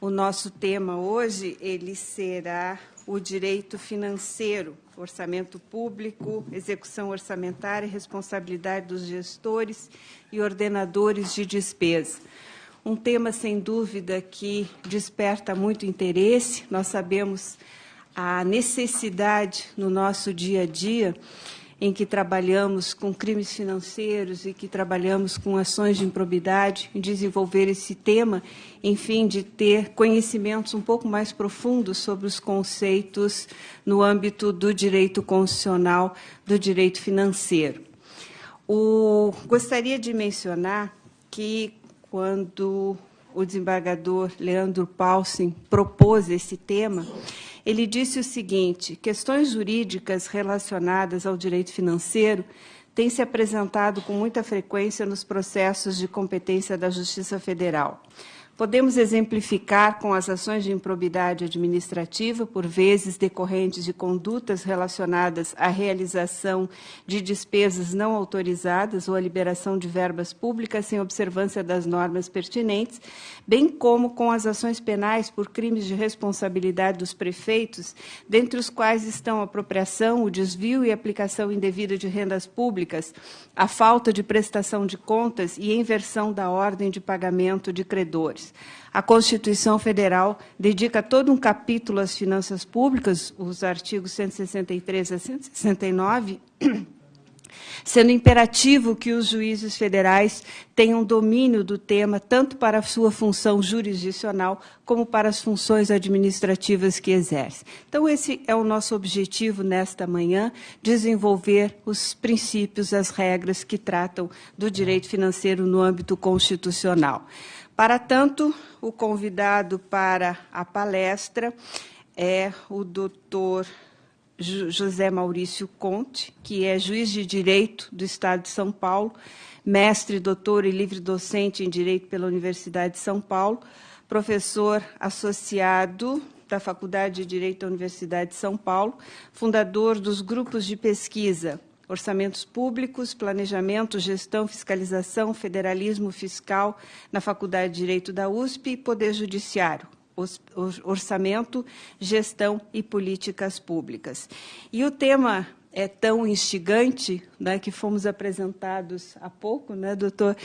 O nosso tema hoje, ele será o direito financeiro, orçamento público, execução orçamentária, responsabilidade dos gestores e ordenadores de despesa. Um tema, sem dúvida, que desperta muito interesse. Nós sabemos a necessidade no nosso dia a dia em que trabalhamos com crimes financeiros e que trabalhamos com ações de improbidade, em desenvolver esse tema, enfim, de ter conhecimentos um pouco mais profundos sobre os conceitos no âmbito do direito constitucional, do direito financeiro. Gostaria de mencionar que, quando o desembargador Leandro Paulsen propôs esse tema, ele disse o seguinte: questões jurídicas relacionadas ao direito financeiro têm se apresentado com muita frequência nos processos de competência da Justiça Federal. Podemos exemplificar com as ações de improbidade administrativa, por vezes decorrentes de condutas relacionadas à realização de despesas não autorizadas ou à liberação de verbas públicas sem observância das normas pertinentes, bem como com as ações penais por crimes de responsabilidade dos prefeitos, dentre os quais estão a apropriação, o desvio e aplicação indevida de rendas públicas, a falta de prestação de contas e a inversão da ordem de pagamento de credores. A Constituição Federal dedica todo um capítulo às finanças públicas, os artigos 163 a 169, sendo imperativo que os juízes federais tenham domínio do tema, tanto para a sua função jurisdicional, como para as funções administrativas que exercem. Então, esse é o nosso objetivo nesta manhã, desenvolver os princípios, as regras que tratam do direito financeiro no âmbito constitucional. Para tanto, o convidado para a palestra é o doutor José Maurício Conte, que é juiz de Direito do Estado de São Paulo, mestre, doutor e livre-docente em Direito pela Universidade de São Paulo, professor associado da Faculdade de Direito da Universidade de São Paulo, fundador dos grupos de pesquisa Orçamentos Públicos, Planejamento, Gestão, Fiscalização, Federalismo Fiscal na Faculdade de Direito da USP e Poder Judiciário, Orçamento, Gestão e Políticas Públicas. E o tema é tão instigante, né, que fomos apresentados há pouco, né, doutor?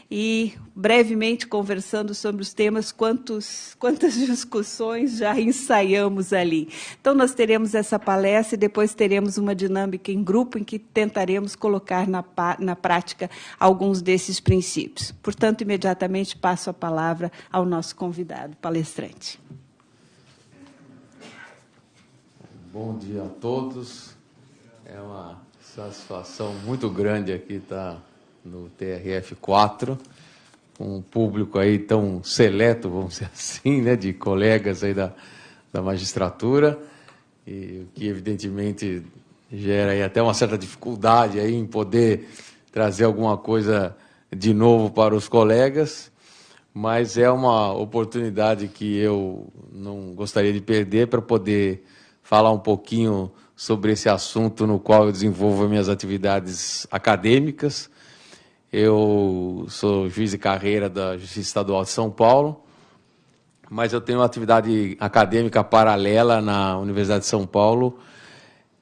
E, brevemente, conversando sobre os temas, quantas discussões já ensaiamos ali. Então, nós teremos essa palestra e depois teremos uma dinâmica em grupo em que tentaremos colocar na prática alguns desses princípios. Portanto, imediatamente passo a palavra ao nosso convidado, palestrante. Bom dia a todos. É uma satisfação muito grande aqui estar no TRF4, com um público aí tão seleto, vamos dizer assim, né, de colegas aí da magistratura, e o que evidentemente gera aí até uma certa dificuldade aí em poder trazer alguma coisa de novo para os colegas, mas é uma oportunidade que eu não gostaria de perder para poder falar um pouquinho sobre esse assunto no qual eu desenvolvo minhas atividades acadêmicas. Eu sou juiz de carreira da Justiça Estadual de São Paulo, mas eu tenho uma atividade acadêmica paralela na Universidade de São Paulo,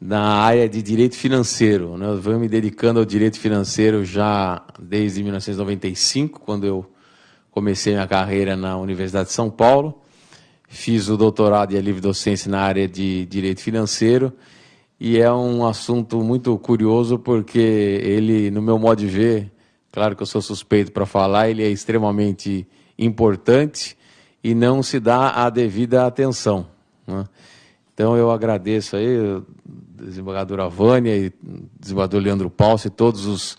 na área de direito financeiro, né? Eu venho me dedicando ao direito financeiro já desde 1995, quando eu comecei minha carreira na Universidade de São Paulo. Fiz o doutorado e a livre-docência na área de direito financeiro, e é um assunto muito curioso porque ele, no meu modo de ver, claro que eu sou suspeito para falar, ele é extremamente importante e não se dá a devida atenção, né? Então eu agradeço aí a desembargadora Vânia e o desembargador Leandro Paulsen e todos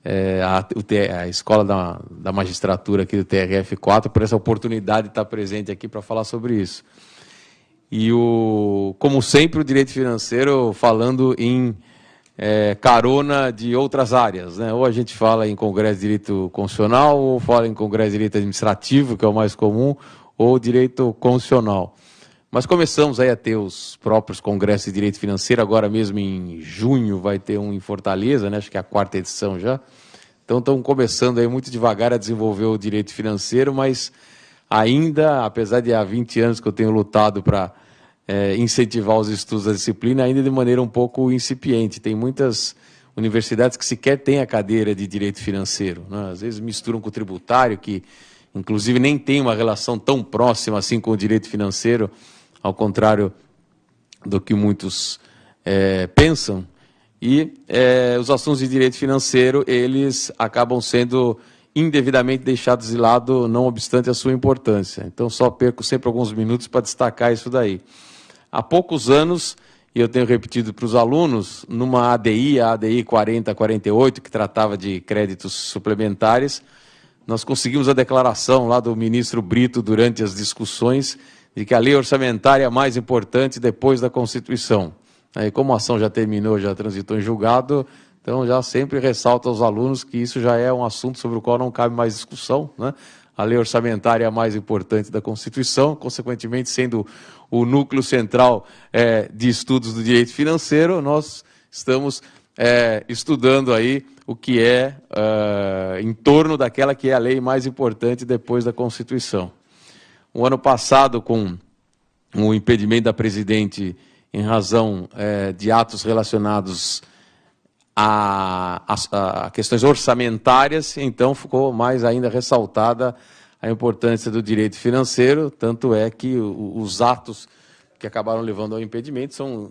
a escola da magistratura aqui do TRF4 por essa oportunidade de estar presente aqui para falar sobre isso. E, como sempre, o direito financeiro falando em carona de outras áreas, né? Ou a gente fala em Congresso de Direito Constitucional, ou fala em Congresso de Direito Administrativo, que é o mais comum, ou Direito Constitucional. Mas começamos aí a ter os próprios Congressos de Direito Financeiro, agora mesmo em junho vai ter um em Fortaleza, né? Acho que é a 4ª edição já. Então estão começando aí muito devagar a desenvolver o direito financeiro, mas ainda, apesar de há 20 anos que eu tenho lutado para incentivar os estudos da disciplina, ainda de maneira um pouco incipiente. Tem muitas universidades que sequer têm a cadeira de direito financeiro, né? Às vezes misturam com o tributário, que inclusive nem tem uma relação tão próxima assim com o direito financeiro, ao contrário do que muitos pensam. E os assuntos de direito financeiro, eles acabam sendo indevidamente deixados de lado, não obstante a sua importância. Então, só perco sempre alguns minutos para destacar isso daí. Há poucos anos, e eu tenho repetido para os alunos, numa ADI, a ADI 4048, que tratava de créditos suplementares, nós conseguimos a declaração lá do ministro Brito durante as discussões de que a lei orçamentária é a mais importante depois da Constituição. Aí, como a ação já terminou, já transitou em julgado, então já sempre ressalto aos alunos que isso já é um assunto sobre o qual não cabe mais discussão, né? A lei orçamentária é a mais importante da Constituição, consequentemente, sendo o núcleo central de estudos do direito financeiro, nós estamos estudando aí o que em torno daquela que é a lei mais importante depois da Constituição. O ano passado, com o impedimento da presidente em razão de atos relacionados a questões orçamentárias, então ficou mais ainda ressaltada a importância do direito financeiro, tanto é que os atos que acabaram levando ao impedimento são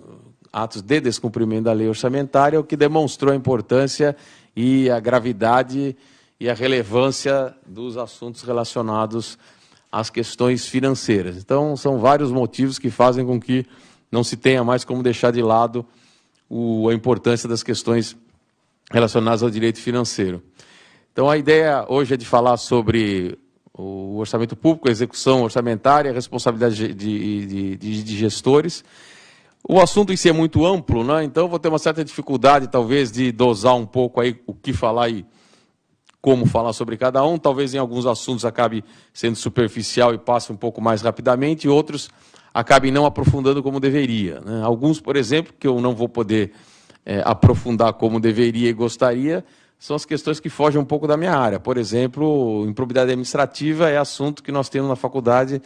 atos de descumprimento da lei orçamentária, o que demonstrou a importância e a gravidade e a relevância dos assuntos relacionados às questões financeiras. Então, são vários motivos que fazem com que não se tenha mais como deixar de lado a importância das questões relacionadas ao direito financeiro. Então, a ideia hoje é de falar sobre o orçamento público, a execução orçamentária, a responsabilidade de gestores. O assunto em si é muito amplo, né? Então vou ter uma certa dificuldade, talvez, de dosar um pouco aí o que falar e como falar sobre cada um. Talvez em alguns assuntos acabe sendo superficial e passe um pouco mais rapidamente, e outros acabem não aprofundando como deveria, né? Alguns, por exemplo, que eu não vou poder aprofundar como deveria e gostaria, são as questões que fogem um pouco da minha área. Por exemplo, improbidade administrativa é assunto que nós temos na faculdade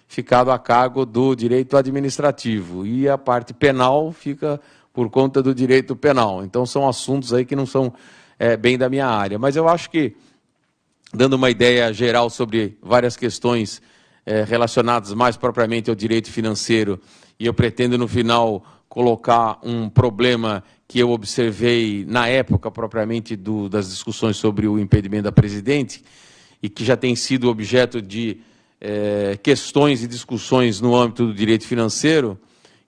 ficado a cargo do direito administrativo, e a parte penal fica por conta do direito penal. Então, são assuntos aí que não são bem da minha área. Mas eu acho que, dando uma ideia geral sobre várias questões relacionadas mais propriamente ao direito financeiro, e eu pretendo, no final, colocar um problema que eu observei na época, propriamente, das discussões sobre o impedimento da presidente, e que já tem sido objeto de questões e discussões no âmbito do direito financeiro,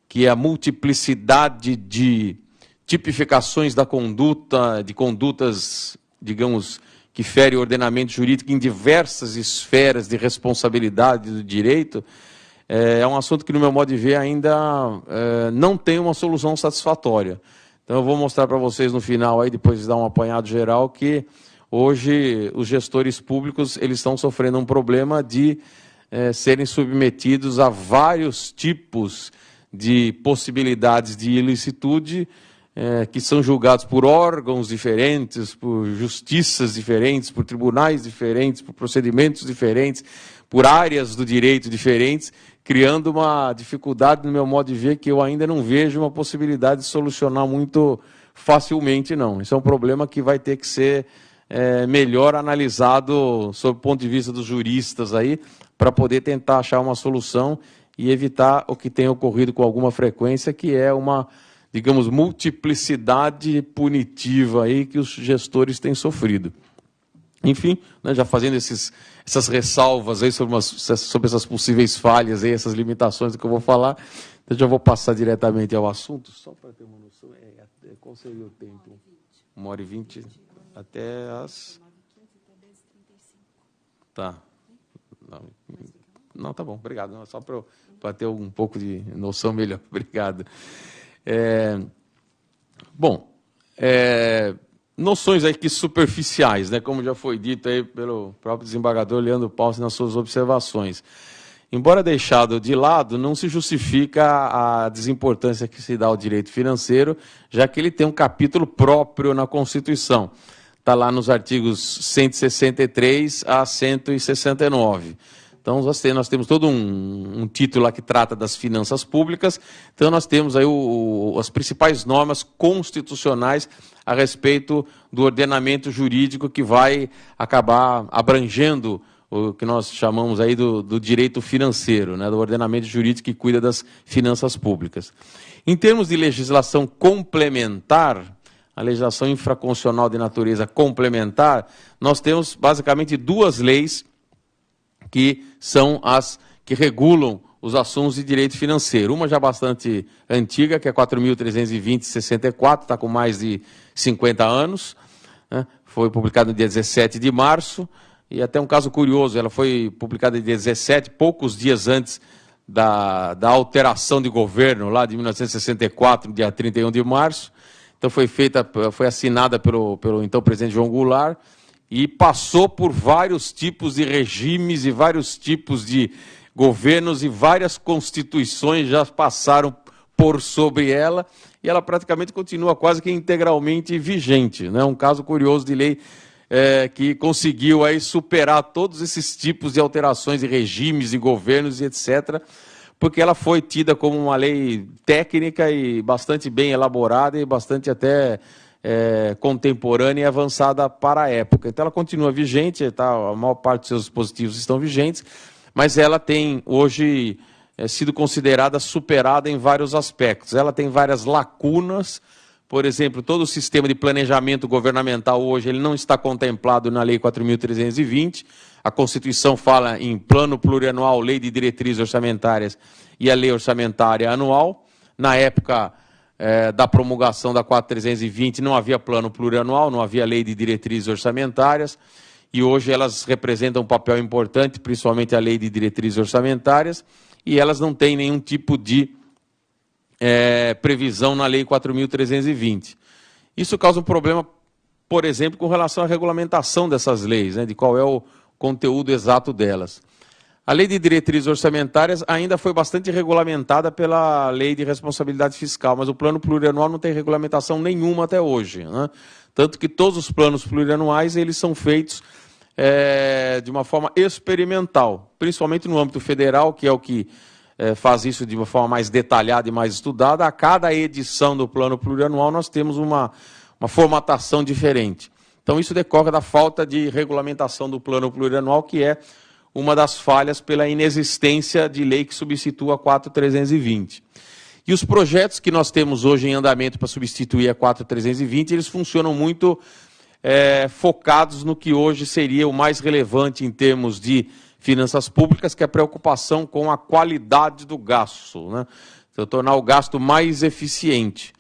que é a multiplicidade de tipificações da conduta, de condutas, digamos, que ferem o ordenamento jurídico em diversas esferas de responsabilidade do direito. É um assunto que, no meu modo de ver, ainda não tem uma solução satisfatória. Então, eu vou mostrar para vocês no final, aí, depois de dar um apanhado geral, que hoje os gestores públicos eles estão sofrendo um problema de serem submetidos a vários tipos de possibilidades de ilicitude, que são julgados por órgãos diferentes, por justiças diferentes, por tribunais diferentes, por procedimentos diferentes, por áreas do direito diferentes, criando uma dificuldade, no meu modo de ver, que eu ainda não vejo uma possibilidade de solucionar muito facilmente, não. Isso é um problema que vai ter que ser melhor analisado sob o ponto de vista dos juristas aí, para poder tentar achar uma solução e evitar o que tem ocorrido com alguma frequência, que é uma, digamos, multiplicidade punitiva aí que os gestores têm sofrido. Enfim, né, já fazendo essas ressalvas aí sobre essas possíveis falhas, aí, essas limitações do que eu vou falar, então já vou passar diretamente ao assunto, só para ter uma noção, qual seria o tempo? 1h20 até as... Tá. Não, tá bom, obrigado. Não, só para ter um pouco de noção melhor. Obrigado. Noções aí que superficiais, né, como já foi dito aí pelo próprio desembargador Leandro Paulsen nas suas observações. Embora deixado de lado, não se justifica a desimportância que se dá ao direito financeiro, já que ele tem um capítulo próprio na Constituição. Está lá nos artigos 163 a 169. Então, nós temos todo um título lá que trata das finanças públicas, então nós temos aí as principais normas constitucionais a respeito do ordenamento jurídico que vai acabar abrangendo o que nós chamamos aí do direito financeiro, né, do ordenamento jurídico que cuida das finanças públicas. Em termos de legislação complementar, a legislação infraconstitucional de natureza complementar, nós temos basicamente duas leis que são as que regulam os assuntos de direito financeiro. Uma já bastante antiga, que é 4.320/64, está com mais de 50 anos, né? Foi publicada no dia 17 de março, e até um caso curioso, ela foi publicada no dia 17, poucos dias antes da alteração de governo, lá de 1964, dia 31 de março. Então foi assinada pelo então presidente João Goulart, e passou por vários tipos de regimes e vários tipos de governos, e várias constituições já passaram por sobre ela, e ela praticamente continua quase que integralmente vigente, né? Um caso curioso de lei que conseguiu aí superar todos esses tipos de alterações de regimes, de governos e etc., porque ela foi tida como uma lei técnica e bastante bem elaborada e bastante até contemporânea e avançada para a época. Então ela continua vigente, tá? A maior parte dos seus dispositivos estão vigentes, mas ela tem hoje sido considerada superada em vários aspectos. Ela tem várias lacunas. Por exemplo, todo o sistema de planejamento governamental hoje ele não está contemplado na Lei 4.320. A Constituição fala em plano plurianual, lei de diretrizes orçamentárias e a lei orçamentária anual. Na época da promulgação da 4.320 não havia plano plurianual, não havia lei de diretrizes orçamentárias, e hoje elas representam um papel importante, principalmente a lei de diretrizes orçamentárias, e elas não têm nenhum tipo de previsão na Lei 4.320. Isso causa um problema, por exemplo, com relação à regulamentação dessas leis, né, de qual é o conteúdo exato delas. A Lei de Diretrizes Orçamentárias ainda foi bastante regulamentada pela Lei de Responsabilidade Fiscal, mas o plano plurianual não tem regulamentação nenhuma até hoje, né? Tanto que todos os planos plurianuais eles são feitos de uma forma experimental, principalmente no âmbito federal, que é o que faz isso de uma forma mais detalhada e mais estudada. A cada edição do plano plurianual nós temos uma formatação diferente. Então isso decorre da falta de regulamentação do plano plurianual, que é uma das falhas pela inexistência de lei que substitua a 4.320. E os projetos que nós temos hoje em andamento para substituir a 4.320, eles funcionam muito focados no que hoje seria o mais relevante em termos de finanças públicas, que é a preocupação com a qualidade do gasto, né? Então, tornar o gasto mais eficiente.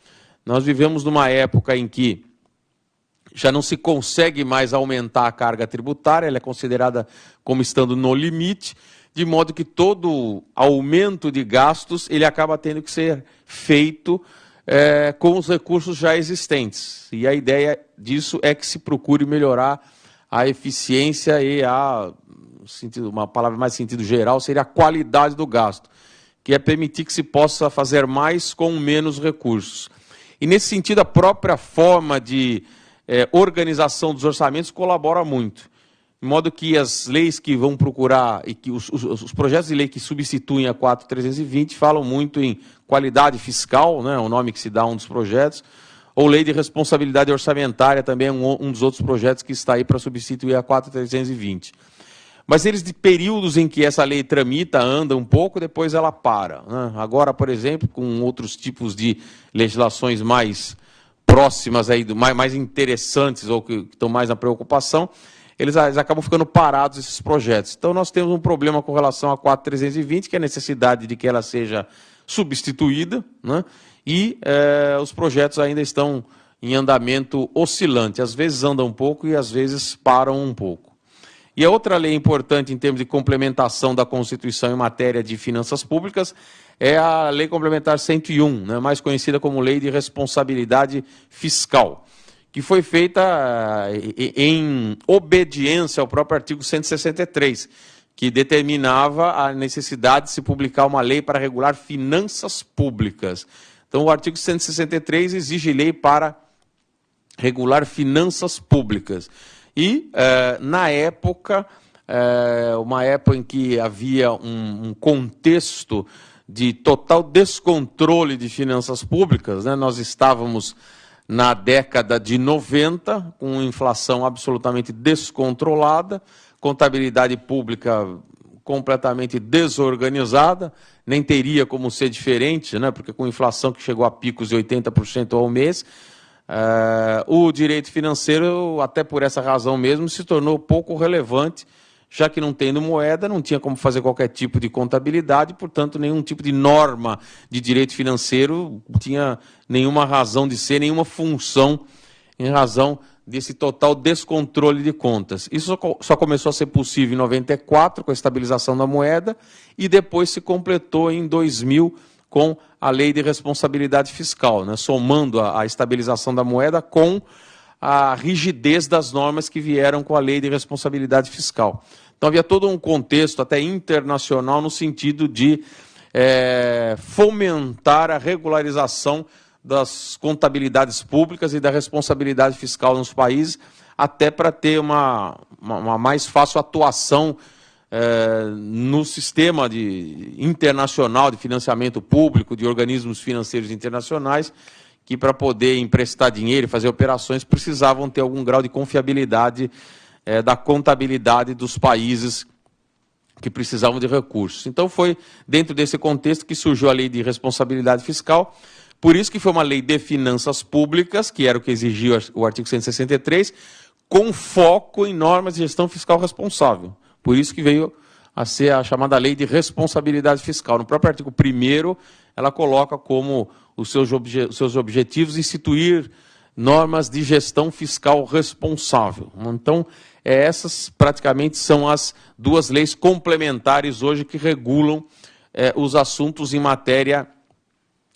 Nós vivemos numa época em que já não se consegue mais aumentar a carga tributária, ela é considerada como estando no limite, de modo que todo aumento de gastos ele acaba tendo que ser feito com os recursos já existentes. E a ideia disso é que se procure melhorar a eficiência e uma palavra mais sentido geral, seria a qualidade do gasto, que é permitir que se possa fazer mais com menos recursos. E nesse sentido, a própria forma de organização dos orçamentos colabora muito, de modo que as leis que vão procurar, e que os projetos de lei que substituem a 4.320 falam muito em qualidade fiscal, né, o nome que se dá a um dos projetos, ou lei de responsabilidade orçamentária também é um dos outros projetos que está aí para substituir a 4.320. Mas eles, de períodos em que essa lei tramita, anda um pouco, depois ela para, né? Agora, por exemplo, com outros tipos de legislações mais próximas, aí, mais interessantes, ou que estão mais na preocupação, eles acabam ficando parados, esses projetos. Então, nós temos um problema com relação à 4.320, que é a necessidade de que ela seja substituída, né? E os projetos ainda estão em andamento oscilante. Às vezes andam um pouco e às vezes param um pouco. E a outra lei importante em termos de complementação da Constituição em matéria de finanças públicas é a Lei Complementar 101, né, mais conhecida como Lei de Responsabilidade Fiscal, que foi feita em obediência ao próprio artigo 163, que determinava a necessidade de se publicar uma lei para regular finanças públicas. Então, o artigo 163 exige lei para regular finanças públicas. E, na época, uma época em que havia um contexto de total descontrole de finanças públicas, né? Nós estávamos na década de 90, com inflação absolutamente descontrolada, contabilidade pública completamente desorganizada, nem teria como ser diferente, né? Porque com inflação que chegou a picos de 80% ao mês, o direito financeiro, até por essa razão mesmo, se tornou pouco relevante, já que não tendo moeda, não tinha como fazer qualquer tipo de contabilidade, portanto, nenhum tipo de norma de direito financeiro tinha nenhuma razão de ser, nenhuma função em razão desse total descontrole de contas. Isso só começou a ser possível em 94, com a estabilização da moeda, e depois se completou em 2000 com a Lei de Responsabilidade Fiscal, né? Somando a estabilização da moeda com a rigidez das normas que vieram com a Lei de Responsabilidade Fiscal. Então havia todo um contexto até internacional no sentido de fomentar a regularização das contabilidades públicas e da responsabilidade fiscal nos países, até para ter uma mais fácil atuação no sistema internacional de financiamento público, de organismos financeiros internacionais, que para poder emprestar dinheiro e fazer operações precisavam ter algum grau de confiabilidade da contabilidade dos países que precisavam de recursos. Então foi dentro desse contexto que surgiu a Lei de Responsabilidade Fiscal, por isso que foi uma lei de finanças públicas, que era o que exigia o artigo 163, com foco em normas de gestão fiscal responsável. Por isso que veio a ser a chamada Lei de Responsabilidade Fiscal. No próprio artigo 1º, ela coloca como os seus objetivos instituir normas de gestão fiscal responsável. Então, essas praticamente são as duas leis complementares hoje que regulam os assuntos em matéria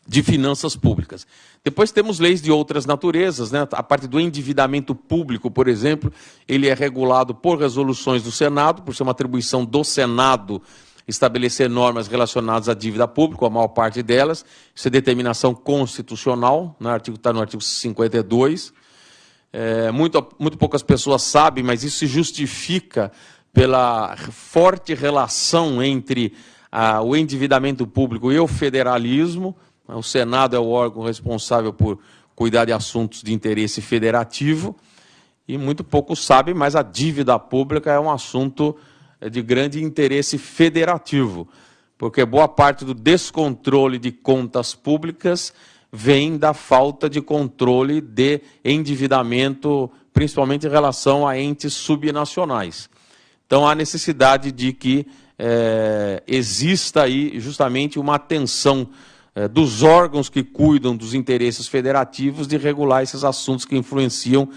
de finanças públicas. Depois temos leis de outras naturezas, né? A parte do endividamento público, por exemplo, ele é regulado por resoluções do Senado, por ser uma atribuição do Senado estabelecer normas relacionadas à dívida pública, a maior parte delas. Isso é determinação constitucional, né? Está no artigo 52. Muito poucas pessoas sabem, mas isso se justifica pela forte relação entre o endividamento público e o federalismo. O Senado é o órgão responsável por cuidar de assuntos de interesse federativo, e muito poucos sabem, mas a dívida pública é um assunto de grande interesse federativo, porque boa parte do descontrole de contas públicas vem da falta de controle de endividamento, principalmente em relação a entes subnacionais. Então há necessidade de que exista aí justamente uma atenção dos órgãos que cuidam dos interesses federativos de regular esses assuntos que influenciam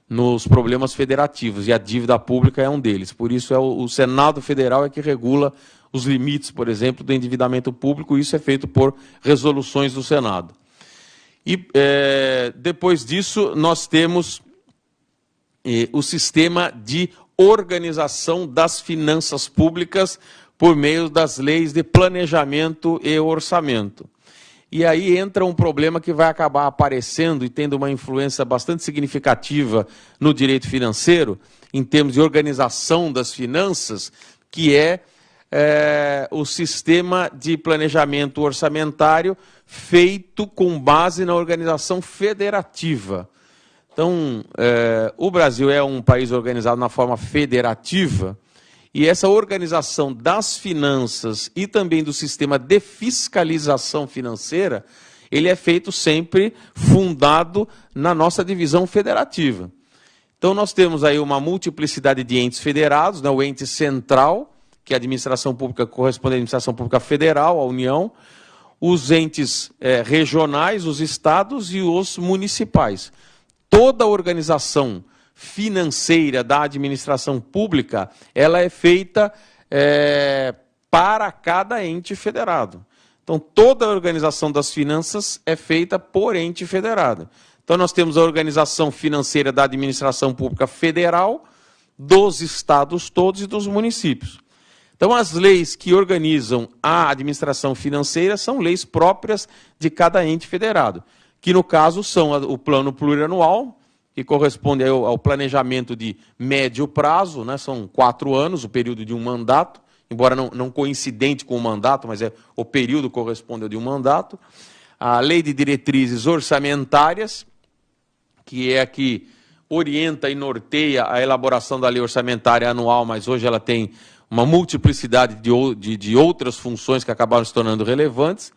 nos problemas federativos, e a dívida pública é um deles. Por isso o Senado Federal que regula os limites, por exemplo, do endividamento público, e isso é feito por resoluções do Senado. E depois disso nós temos o sistema de organização das finanças públicas por meio das leis de planejamento e orçamento. E aí entra um problema que vai acabar aparecendo e tendo uma influência bastante significativa no direito financeiro, em termos de organização das finanças, que é o sistema de planejamento orçamentário feito com base na organização federativa. Então, o Brasil é um país organizado na forma federativa, e essa organização das finanças e também do sistema de fiscalização financeira, ele é feito sempre fundado na nossa divisão federativa. Então nós temos aí uma multiplicidade de entes federados, né? O ente central, que é a administração pública, corresponde à administração pública federal, a União, os entes regionais, os estados e os municipais. Toda a organização financeira da administração pública, ela é feita para cada ente federado. Então, toda a organização das finanças é feita por ente federado. Então, nós temos a organização financeira da administração pública federal, dos estados todos e dos municípios. Então, as leis que organizam a administração financeira são leis próprias de cada ente federado, que, no caso, são o plano plurianual, que corresponde ao planejamento de médio prazo, né? São 4 anos, o período de um mandato, embora não coincidente com o mandato, mas o período corresponde ao de um mandato. A Lei de Diretrizes Orçamentárias, que é a que orienta e norteia a elaboração da lei orçamentária anual, mas hoje ela tem uma multiplicidade de outras funções que acabaram se tornando relevantes,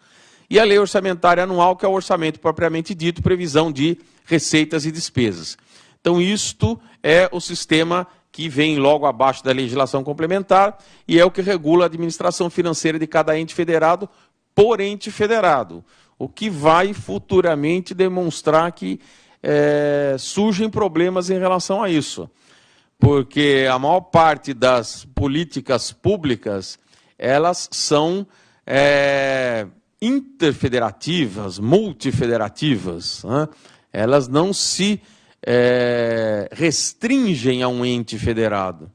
e a lei orçamentária anual, que é o orçamento propriamente dito, previsão de receitas e despesas. Então, isto é o sistema que vem logo abaixo da legislação complementar e é o que regula a administração financeira de cada ente federado por ente federado, o que vai futuramente demonstrar que surgem problemas em relação a isso, porque a maior parte das políticas públicas, elas são interfederativas, multifederativas, né? Elas não se restringem a um ente federado.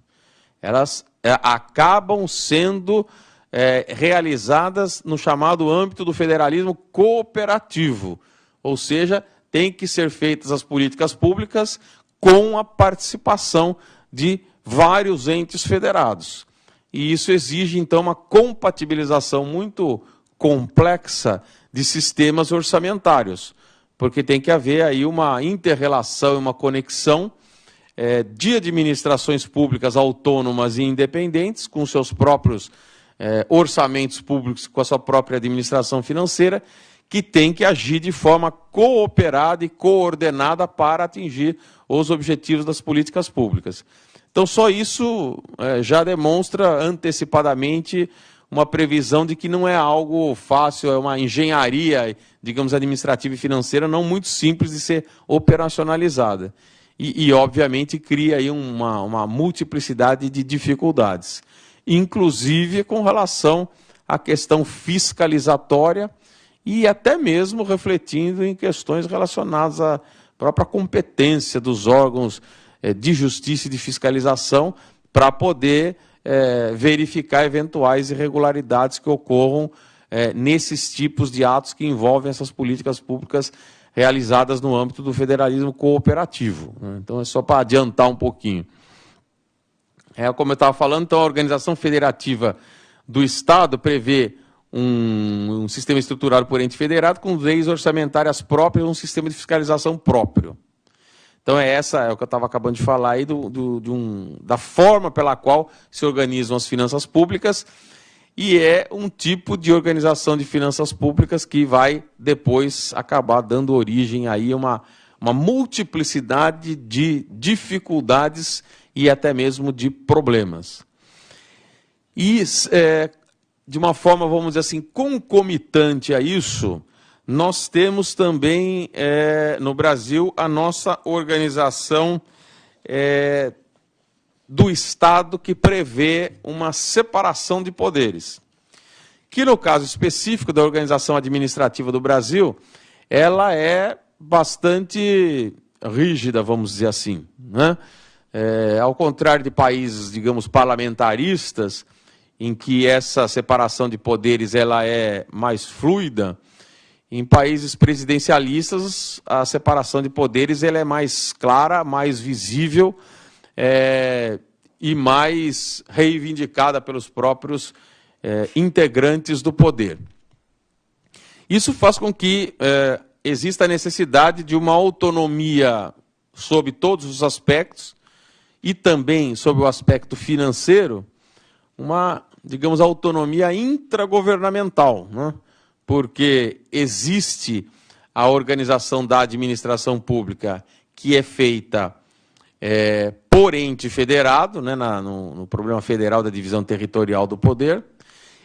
Elas acabam sendo realizadas no chamado âmbito do federalismo cooperativo, ou seja, tem que ser feitas as políticas públicas com a participação de vários entes federados. E isso exige, então, uma compatibilização muito complexa de sistemas orçamentários, porque tem que haver aí uma inter-relação e uma conexão de administrações públicas autônomas e independentes, com seus próprios orçamentos públicos, com a sua própria administração financeira, que tem que agir de forma cooperada e coordenada para atingir os objetivos das políticas públicas. Então, só isso já demonstra antecipadamente uma previsão de que não é algo fácil, é uma engenharia, digamos, administrativa e financeira não muito simples de ser operacionalizada. E obviamente, cria aí uma multiplicidade de dificuldades, inclusive com relação à questão fiscalizatória e até mesmo refletindo em questões relacionadas à própria competência dos órgãos de justiça e de fiscalização para poder verificar eventuais irregularidades que ocorram nesses tipos de atos que envolvem essas políticas públicas realizadas no âmbito do federalismo cooperativo. Então, é só para adiantar um pouquinho. Como eu estava falando, então, a organização federativa do Estado prevê um sistema estruturado por ente federado com leis orçamentárias próprias, um sistema de fiscalização próprio. Então, é o que eu estava acabando de falar aí, da forma pela qual se organizam as finanças públicas, e é um tipo de organização de finanças públicas que vai depois acabar dando origem aí a uma multiplicidade de dificuldades e até mesmo de problemas. E, de uma forma, vamos dizer assim, concomitante a isso, nós temos também, no Brasil, a nossa organização do Estado que prevê uma separação de poderes. Que, no caso específico da organização administrativa do Brasil, ela é bastante rígida, vamos dizer assim, né? Ao contrário de países, digamos, parlamentaristas, em que essa separação de poderes ela é mais fluida, em países presidencialistas, a separação de poderes ela é mais clara, mais visível e mais reivindicada pelos próprios integrantes do poder. Isso faz com que exista a necessidade de uma autonomia sob todos os aspectos e também sob o aspecto financeiro, uma, digamos, autonomia intragovernamental, né? Porque existe a organização da administração pública que é feita por ente federado, né, no problema federal da divisão territorial do poder,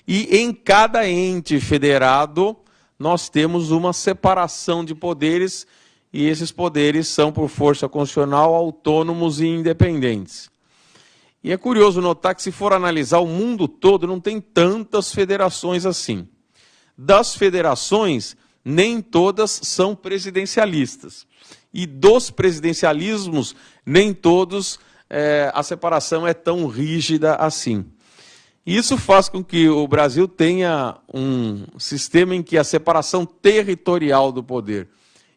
e em cada ente federado nós temos uma separação de poderes, e esses poderes são, por força constitucional, autônomos e independentes. E é curioso notar que, se for analisar o mundo todo, não tem tantas federações assim. Das federações, nem todas são presidencialistas. E dos presidencialismos, nem todos a separação é tão rígida assim. Isso faz com que o Brasil tenha um sistema em que a separação territorial do poder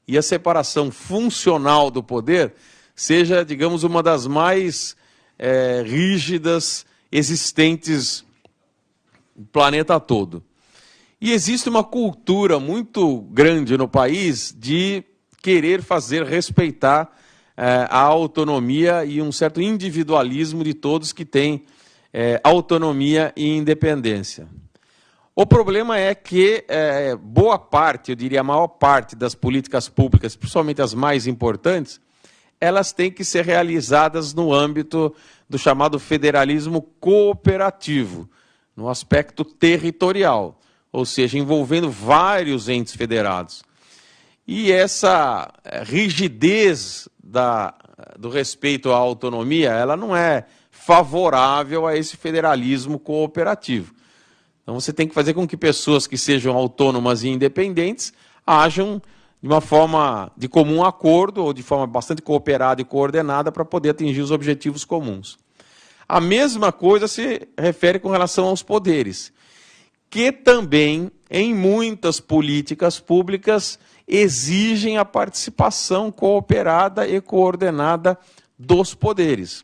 e a separação funcional do poder seja, digamos, uma das mais rígidas existentes no planeta todo. E existe uma cultura muito grande no país de querer fazer respeitar a autonomia e um certo individualismo de todos que têm autonomia e independência. O problema é que boa parte, eu diria a maior parte das políticas públicas, principalmente as mais importantes, elas têm que ser realizadas no âmbito do chamado federalismo cooperativo, no aspecto territorial, ou seja, envolvendo vários entes federados. E essa rigidez do respeito à autonomia, ela não é favorável a esse federalismo cooperativo. Então você tem que fazer com que pessoas que sejam autônomas e independentes ajam de uma forma de comum acordo ou de forma bastante cooperada e coordenada para poder atingir os objetivos comuns. A mesma coisa se refere com relação aos poderes, que também, em muitas políticas públicas, exigem a participação cooperada e coordenada dos poderes.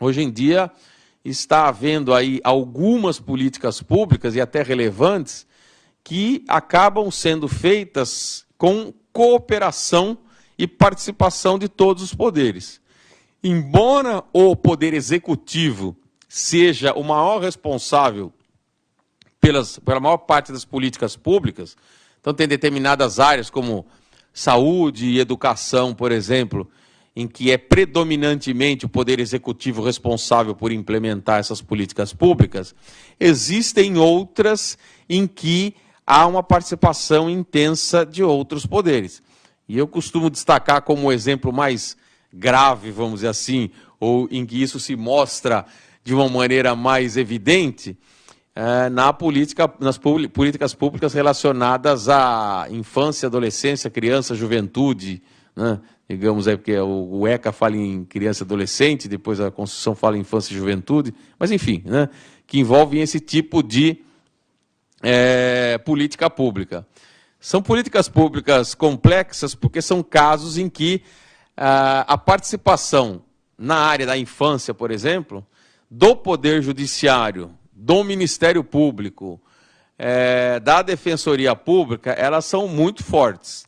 Hoje em dia, está havendo aí algumas políticas públicas, e até relevantes, que acabam sendo feitas com cooperação e participação de todos os poderes. Embora o poder executivo seja o maior responsável pela maior parte das políticas públicas, então tem determinadas áreas como saúde e educação, por exemplo, em que é predominantemente o poder executivo responsável por implementar essas políticas públicas, existem outras em que há uma participação intensa de outros poderes. E eu costumo destacar como exemplo mais grave, vamos dizer assim, ou em que isso se mostra de uma maneira mais evidente, nas políticas públicas relacionadas à infância, adolescência, criança, juventude, né? Digamos, porque o ECA fala em criança e adolescente, depois a Constituição fala em infância e juventude, mas enfim, né? Que envolvem esse tipo de política pública. São políticas públicas complexas porque são casos em que a participação na área da infância, por exemplo, do Poder Judiciário, do Ministério Público, da Defensoria Pública, elas são muito fortes.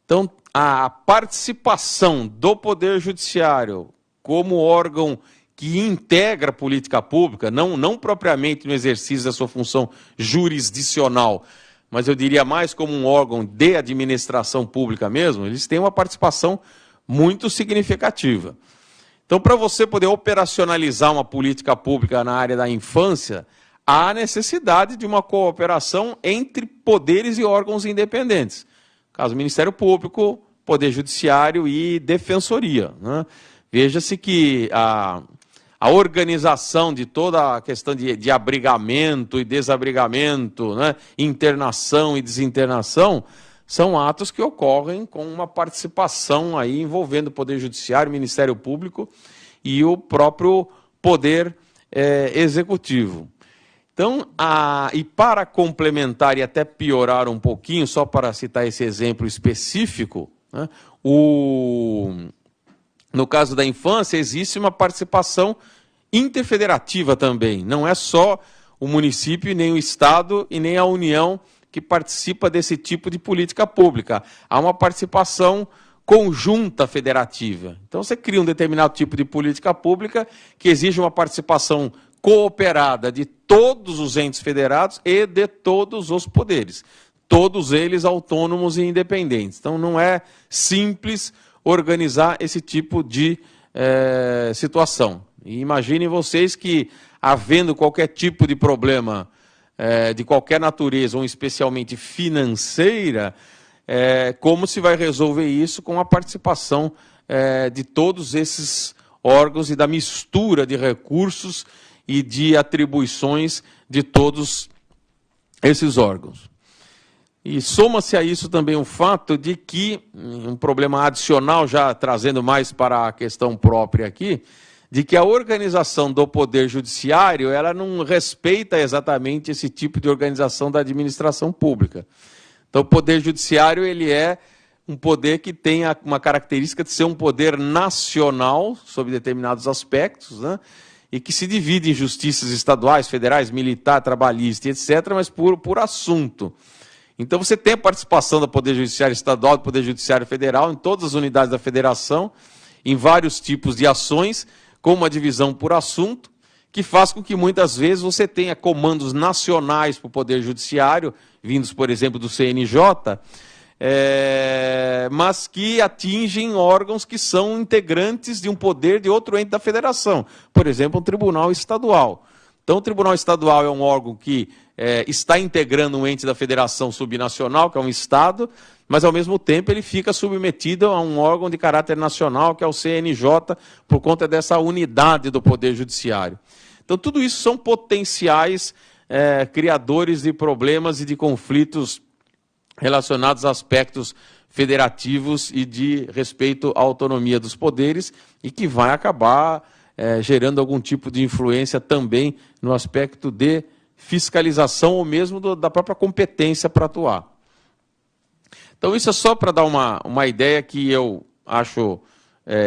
Então, a participação do Poder Judiciário como órgão que integra a política pública, não propriamente no exercício da sua função jurisdicional, mas eu diria mais como um órgão de administração pública mesmo, eles têm uma participação muito significativa. Então, para você poder operacionalizar uma política pública na área da infância, há necessidade de uma cooperação entre poderes e órgãos independentes. No caso, Ministério Público, Poder Judiciário e Defensoria, né? Veja-se que a organização de toda a questão de abrigamento e desabrigamento, né? Internação e desinternação, são atos que ocorrem com uma participação aí envolvendo o Poder Judiciário, o Ministério Público e o próprio Poder Executivo. Então, e para complementar e até piorar um pouquinho, só para citar esse exemplo específico, né, no caso da infância, existe uma participação interfederativa também. Não é só o município, nem o Estado e nem a União que participa desse tipo de política pública. Há uma participação conjunta federativa. Então, você cria um determinado tipo de política pública que exige uma participação cooperada de todos os entes federados e de todos os poderes. Todos eles autônomos e independentes. Então, não é simples organizar esse tipo de situação. E imaginem vocês que, havendo qualquer tipo de problema de qualquer natureza, ou especialmente financeira, como se vai resolver isso com a participação de todos esses órgãos e da mistura de recursos e de atribuições de todos esses órgãos. E soma-se a isso também o fato de que, um problema adicional, já trazendo mais para a questão própria aqui, de que a organização do Poder Judiciário, ela não respeita exatamente esse tipo de organização da administração pública. Então, o Poder Judiciário, ele é um poder que tem uma característica de ser um poder nacional sobre determinados aspectos, né? E que se divide em justiças estaduais, federais, militar, trabalhista, etc., mas por assunto. Então você tem a participação do Poder Judiciário Estadual, do Poder Judiciário Federal, em todas as unidades da federação, em vários tipos de ações, com uma divisão por assunto, que faz com que muitas vezes você tenha comandos nacionais para o Poder Judiciário, vindos, por exemplo, do CNJ, mas que atingem órgãos que são integrantes de um poder de outro ente da federação, por exemplo, um tribunal estadual. Então, o tribunal estadual é um órgão que está integrando um ente da federação subnacional, que é um estado, mas, ao mesmo tempo, ele fica submetido a um órgão de caráter nacional, que é o CNJ, por conta dessa unidade do Poder Judiciário. Então, tudo isso são potenciais criadores de problemas e de conflitos relacionados a aspectos federativos e de respeito à autonomia dos poderes, e que vai acabar gerando algum tipo de influência também no aspecto de fiscalização ou mesmo da própria competência para atuar. Então, isso é só para dar uma ideia que eu acho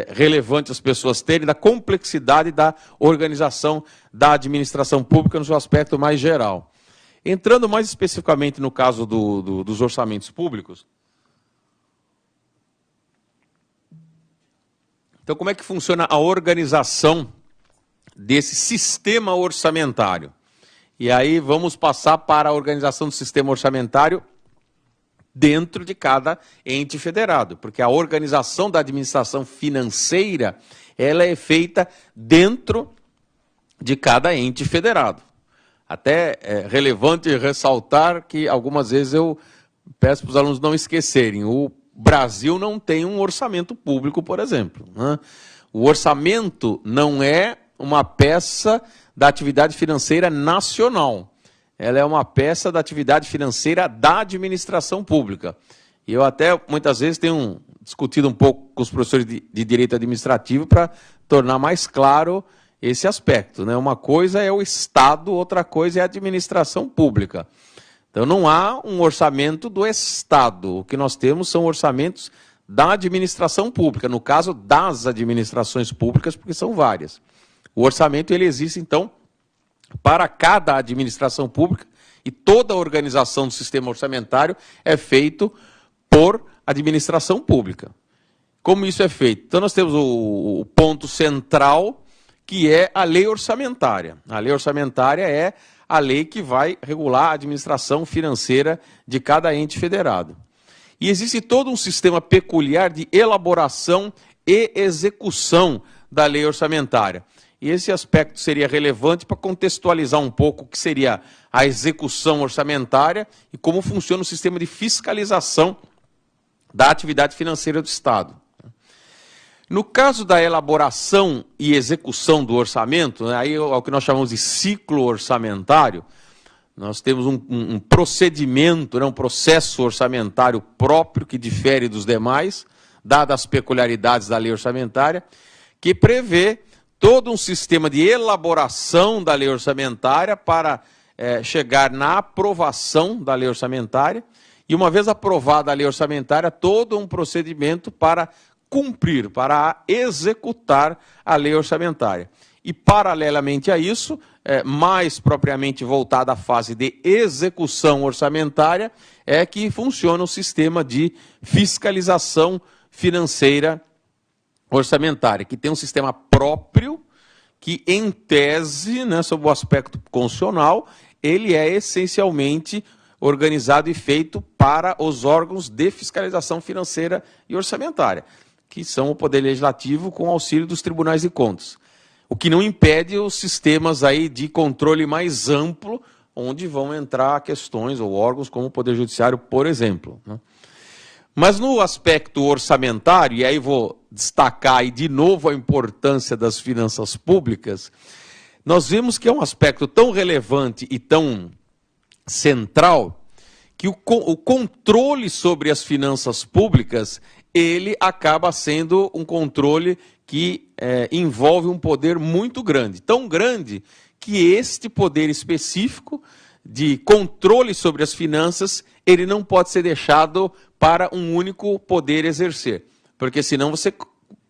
relevante as pessoas terem da complexidade da organização da administração pública no seu aspecto mais geral. Entrando mais especificamente no caso dos orçamentos públicos, então como é que funciona a organização desse sistema orçamentário? E aí vamos passar para a organização do sistema orçamentário dentro de cada ente federado, porque a organização da administração financeira, ela é feita dentro de cada ente federado. Até é relevante ressaltar que algumas vezes eu peço para os alunos não esquecerem, o Brasil não tem um orçamento público, por exemplo, né? O orçamento não é uma peça da atividade financeira nacional, ela é uma peça da atividade financeira da administração pública. E eu até muitas vezes tenho discutido um pouco com os professores de direito administrativo para tornar mais claro esse aspecto, né? Uma coisa é o Estado, outra coisa é a administração pública. Então não há um orçamento do Estado, o que nós temos são orçamentos da administração pública, no caso das administrações públicas, porque são várias. O orçamento ele existe então para cada administração pública e toda a organização do sistema orçamentário é feito por administração pública. Como isso é feito? Então nós temos o ponto central, que é a lei orçamentária. A lei orçamentária é a lei que vai regular a administração financeira de cada ente federado. E existe todo um sistema peculiar de elaboração e execução da lei orçamentária. E esse aspecto seria relevante para contextualizar um pouco o que seria a execução orçamentária e como funciona o sistema de fiscalização da atividade financeira do Estado. No caso da elaboração e execução do orçamento, aí é o que nós chamamos de ciclo orçamentário, nós temos um procedimento, um processo orçamentário próprio que difere dos demais, dadas as peculiaridades da lei orçamentária, que prevê todo um sistema de elaboração da lei orçamentária para chegar na aprovação da lei orçamentária, e uma vez aprovada a lei orçamentária, todo um procedimento para cumprir, para executar a lei orçamentária. E, paralelamente a isso, mais propriamente voltada à fase de execução orçamentária, é que funciona o sistema de fiscalização financeira orçamentária, que tem um sistema próprio, que, em tese, né, sob o aspecto constitucional, ele é essencialmente organizado e feito para os órgãos de fiscalização financeira e orçamentária, que são o Poder Legislativo com auxílio dos tribunais de contas. O que não impede os sistemas aí de controle mais amplo, onde vão entrar questões ou órgãos como o Poder Judiciário, por exemplo, né? Mas no aspecto orçamentário, e aí vou destacar aí de novo a importância das finanças públicas, nós vemos que é um aspecto tão relevante e tão central que o controle sobre as finanças públicas, ele acaba sendo um controle que envolve um poder muito grande, tão grande que este poder específico de controle sobre as finanças, ele não pode ser deixado para um único poder exercer, porque senão você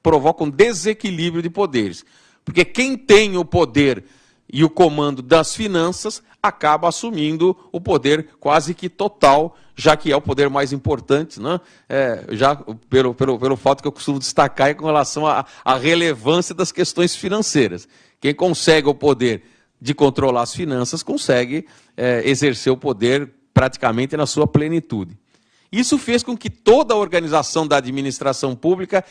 provoca um desequilíbrio de poderes. Porque quem tem o poder e o comando das finanças acaba assumindo o poder quase que total, já que é o poder mais importante, né? Já pelo fato que eu costumo destacar com relação à relevância das questões financeiras. Quem consegue o poder de controlar as finanças consegue exercer o poder praticamente na sua plenitude. Isso fez com que toda a organização da administração pública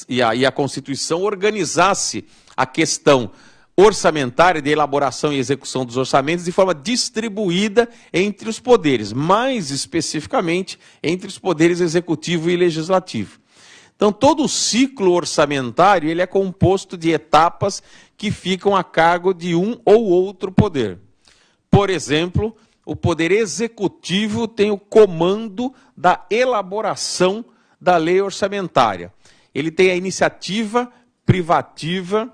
e a Constituição organizasse a questão orçamentária, de elaboração e execução dos orçamentos, de forma distribuída entre os poderes, mais especificamente entre os poderes executivo e legislativo. Então, todo o ciclo orçamentário ele é composto de etapas que ficam a cargo de um ou outro poder. Por exemplo, o poder executivo tem o comando da elaboração da lei orçamentária. Ele tem a iniciativa privativa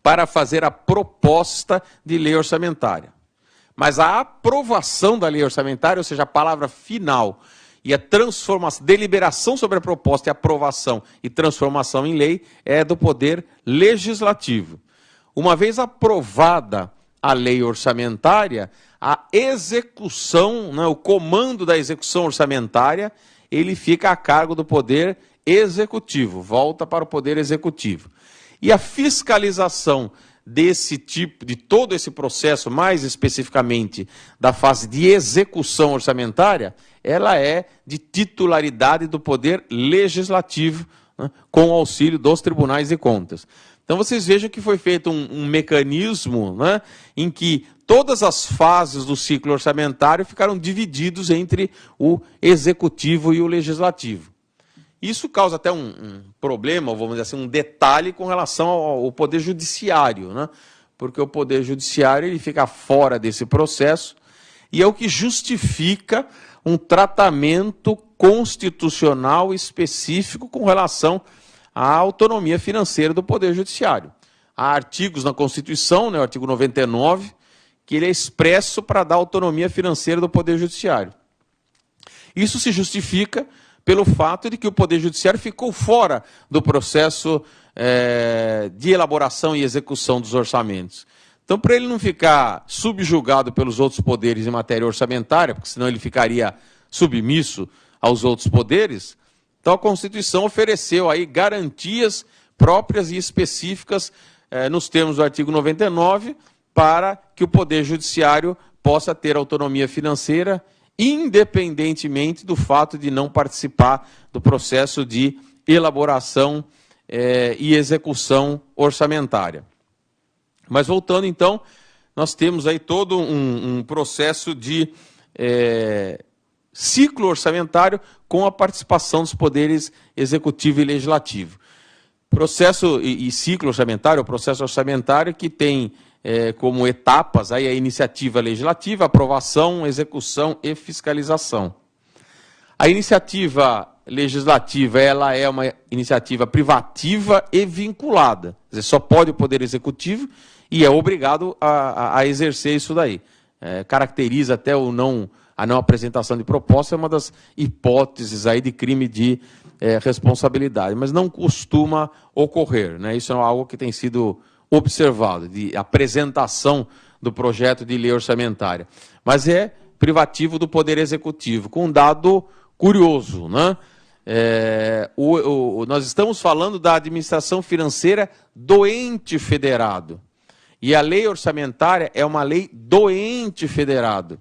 para fazer a proposta de lei orçamentária. Mas a aprovação da lei orçamentária, ou seja, a palavra final, e a transformação, deliberação sobre a proposta e aprovação e transformação em lei, é do poder legislativo. Uma vez aprovada a lei orçamentária, a execução, né, o comando da execução orçamentária, ele fica a cargo do poder executivo, volta para o poder executivo. E a fiscalização desse tipo, de todo esse processo, mais especificamente da fase de execução orçamentária, ela é de titularidade do poder legislativo, né, com o auxílio dos tribunais de contas. Então vocês vejam que foi feito um mecanismo, né, em que todas as fases do ciclo orçamentário ficaram divididos entre o executivo e o legislativo. Isso causa até um problema, vamos dizer assim, um detalhe com relação ao poder judiciário, né? Porque o poder judiciário ele fica fora desse processo e é o que justifica um tratamento constitucional específico com relação à autonomia financeira do poder judiciário. Há artigos na Constituição, né, o artigo 99, que ele é expresso para dar autonomia financeira do poder judiciário. Isso se justifica pelo fato de que o Poder Judiciário ficou fora do processo de elaboração e execução dos orçamentos. Então, para ele não ficar subjugado pelos outros poderes em matéria orçamentária, porque senão ele ficaria submisso aos outros poderes, então a Constituição ofereceu aí garantias próprias e específicas nos termos do artigo 99 para que o Poder Judiciário possa ter autonomia financeira independentemente do fato de não participar do processo de elaboração e execução orçamentária. Mas voltando então, nós temos aí todo um processo de ciclo orçamentário com a participação dos poderes executivo e legislativo. Processo e ciclo orçamentário, o processo orçamentário que tem como etapas aí a iniciativa legislativa, aprovação, execução e fiscalização. A iniciativa legislativa ela é uma iniciativa privativa e vinculada. Quer dizer, só pode o Poder Executivo e é obrigado a exercer isso daí. Caracteriza até a não apresentação de proposta, é uma das hipóteses aí de crime de responsabilidade, mas não costuma ocorrer, né? Isso é algo que tem sido observado, de apresentação do projeto de lei orçamentária. Mas é privativo do Poder Executivo, com um dado curioso, né? Nós estamos falando da administração financeira do ente federado. E a lei orçamentária é uma lei do ente federado.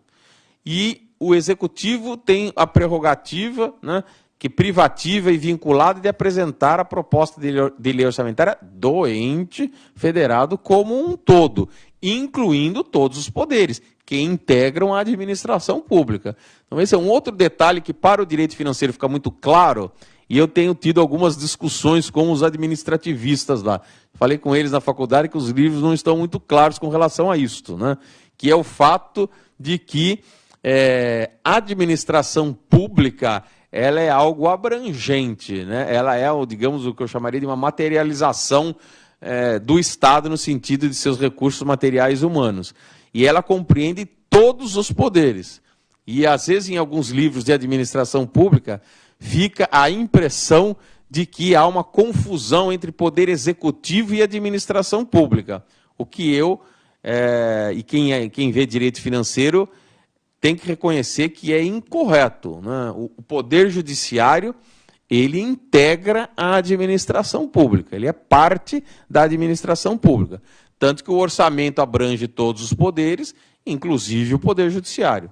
E o Executivo tem a prerrogativa, né, que privativa e vinculada de apresentar a proposta de lei orçamentária do ente federado como um todo, incluindo todos os poderes que integram a administração pública. Então esse é um outro detalhe que para o direito financeiro fica muito claro, e eu tenho tido algumas discussões com os administrativistas lá. Falei com eles na faculdade que os livros não estão muito claros com relação a isto, né? Que é o fato de que a administração pública ela é algo abrangente, né? Ela é, digamos, o que eu chamaria de uma materialização do Estado no sentido de seus recursos materiais e humanos. E ela compreende todos os poderes. E, às vezes, em alguns livros de administração pública, fica a impressão de que há uma confusão entre poder executivo e administração pública. O que e quem vê direito financeiro tem que reconhecer que é incorreto, né? O poder judiciário, ele integra a administração pública, ele é parte da administração pública. Tanto que o orçamento abrange todos os poderes, inclusive o poder judiciário.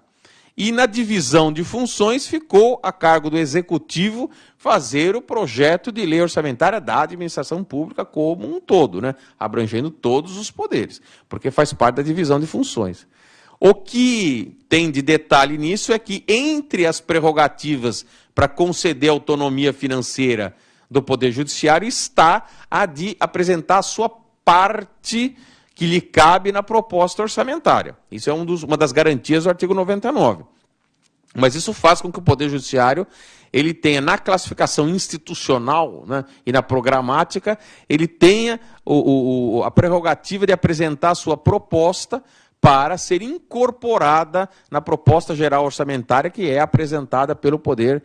E na divisão de funções ficou a cargo do Executivo fazer o projeto de lei orçamentária da administração pública como um todo, né? Abrangendo todos os poderes, porque faz parte da divisão de funções. O que tem de detalhe nisso é que entre as prerrogativas para conceder autonomia financeira do Poder Judiciário está a de apresentar a sua parte que lhe cabe na proposta orçamentária. Isso é uma das garantias do artigo 99. Mas isso faz com que o Poder Judiciário ele tenha, na classificação institucional, né, e na programática, ele tenha a prerrogativa de apresentar a sua proposta para ser incorporada na proposta geral orçamentária que é apresentada pelo Poder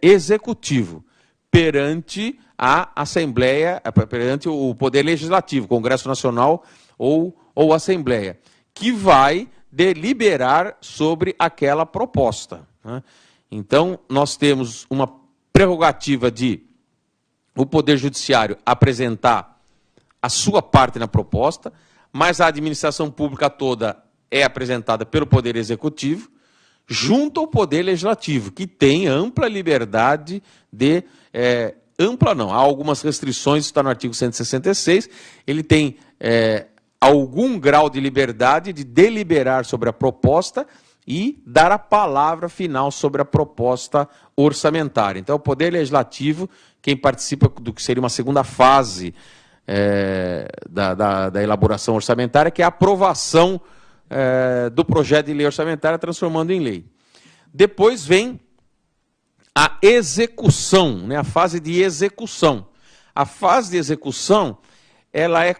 Executivo perante a Assembleia, perante o Poder Legislativo, Congresso Nacional ou Assembleia, que vai deliberar sobre aquela proposta, né? Então, nós temos uma prerrogativa de o Poder Judiciário apresentar a sua parte na proposta, mas a administração pública toda é apresentada pelo Poder Executivo, junto ao Poder Legislativo, que tem ampla liberdade de... ampla não, há algumas restrições, está no artigo 166, ele tem algum grau de liberdade de deliberar sobre a proposta e dar a palavra final sobre a proposta orçamentária. Então, o Poder Legislativo, quem participa do que seria uma segunda fase da elaboração orçamentária, que é a aprovação do projeto de lei orçamentária, transformando em lei. Depois vem a execução, né, a fase de execução. A fase de execução, ela é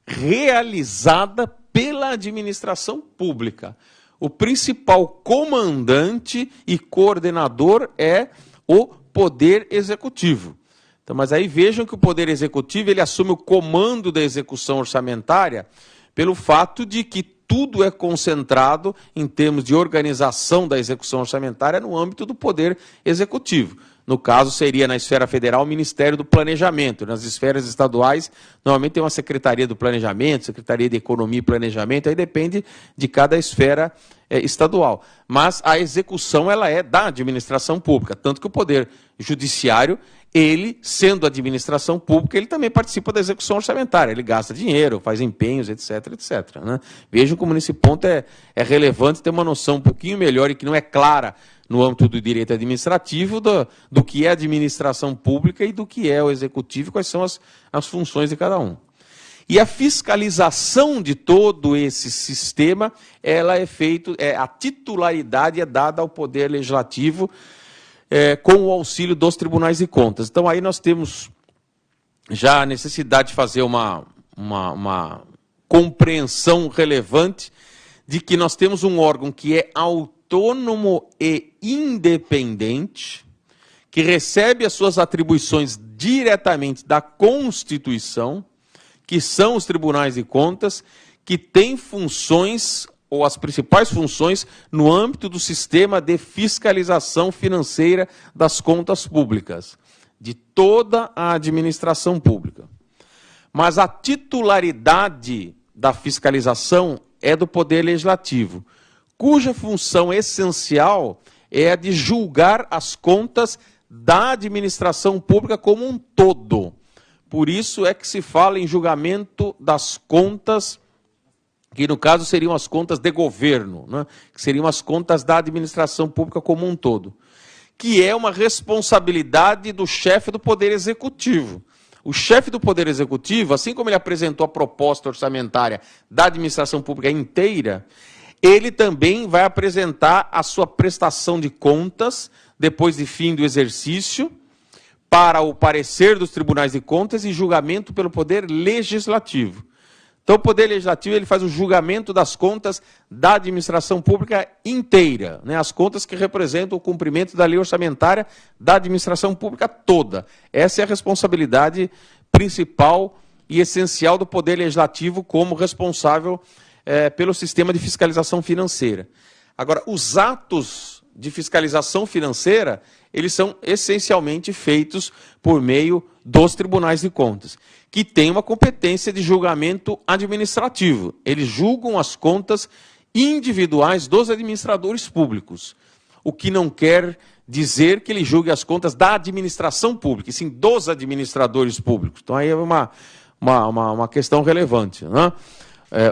realizada pela administração pública. O principal comandante e coordenador é o Poder Executivo. Então, mas aí vejam que o Poder Executivo ele assume o comando da execução orçamentária pelo fato de que tudo é concentrado em termos de organização da execução orçamentária no âmbito do Poder Executivo. No caso, seria na esfera federal o Ministério do Planejamento. Nas esferas estaduais, normalmente tem uma Secretaria do Planejamento, Secretaria de Economia e Planejamento, aí depende de cada esfera estadual. Mas a execução ela é da administração pública, tanto que o Poder Judiciário, ele, sendo administração pública, ele também participa da execução orçamentária, ele gasta dinheiro, faz empenhos, etc, etc. Né? Vejam como nesse ponto é relevante ter uma noção um pouquinho melhor e que não é clara no âmbito do direito administrativo do que é administração pública e do que é o executivo, quais são as funções de cada um. E a fiscalização de todo esse sistema, ela é feita, a titularidade é dada ao Poder Legislativo, com o auxílio dos tribunais de contas. Então, aí nós temos já a necessidade de fazer uma compreensão relevante de que nós temos um órgão que é autônomo e independente, que recebe as suas atribuições diretamente da Constituição, que são os tribunais de contas, que tem funções ou as principais funções no âmbito do sistema de fiscalização financeira das contas públicas, de toda a administração pública. Mas a titularidade da fiscalização é do Poder Legislativo, cuja função essencial é a de julgar as contas da administração pública como um todo. Por isso é que se fala em julgamento das contas, que no caso seriam as contas de governo, né? Que seriam as contas da administração pública como um todo, que é uma responsabilidade do chefe do Poder Executivo. O chefe do Poder Executivo, assim como ele apresentou a proposta orçamentária da administração pública inteira, ele também vai apresentar a sua prestação de contas, depois de fim do exercício, para o parecer dos tribunais de contas e julgamento pelo Poder Legislativo. Então, o Poder Legislativo ele faz o julgamento das contas da administração pública inteira, né? As contas que representam o cumprimento da lei orçamentária da administração pública toda. Essa é a responsabilidade principal e essencial do Poder Legislativo como responsável pelo sistema de fiscalização financeira. Agora, os atos de fiscalização financeira, eles são essencialmente feitos por meio dos tribunais de contas, que têm uma competência de julgamento administrativo. Eles julgam as contas individuais dos administradores públicos, o que não quer dizer que ele julgue as contas da administração pública, e sim dos administradores públicos. Então, aí é uma questão relevante, né?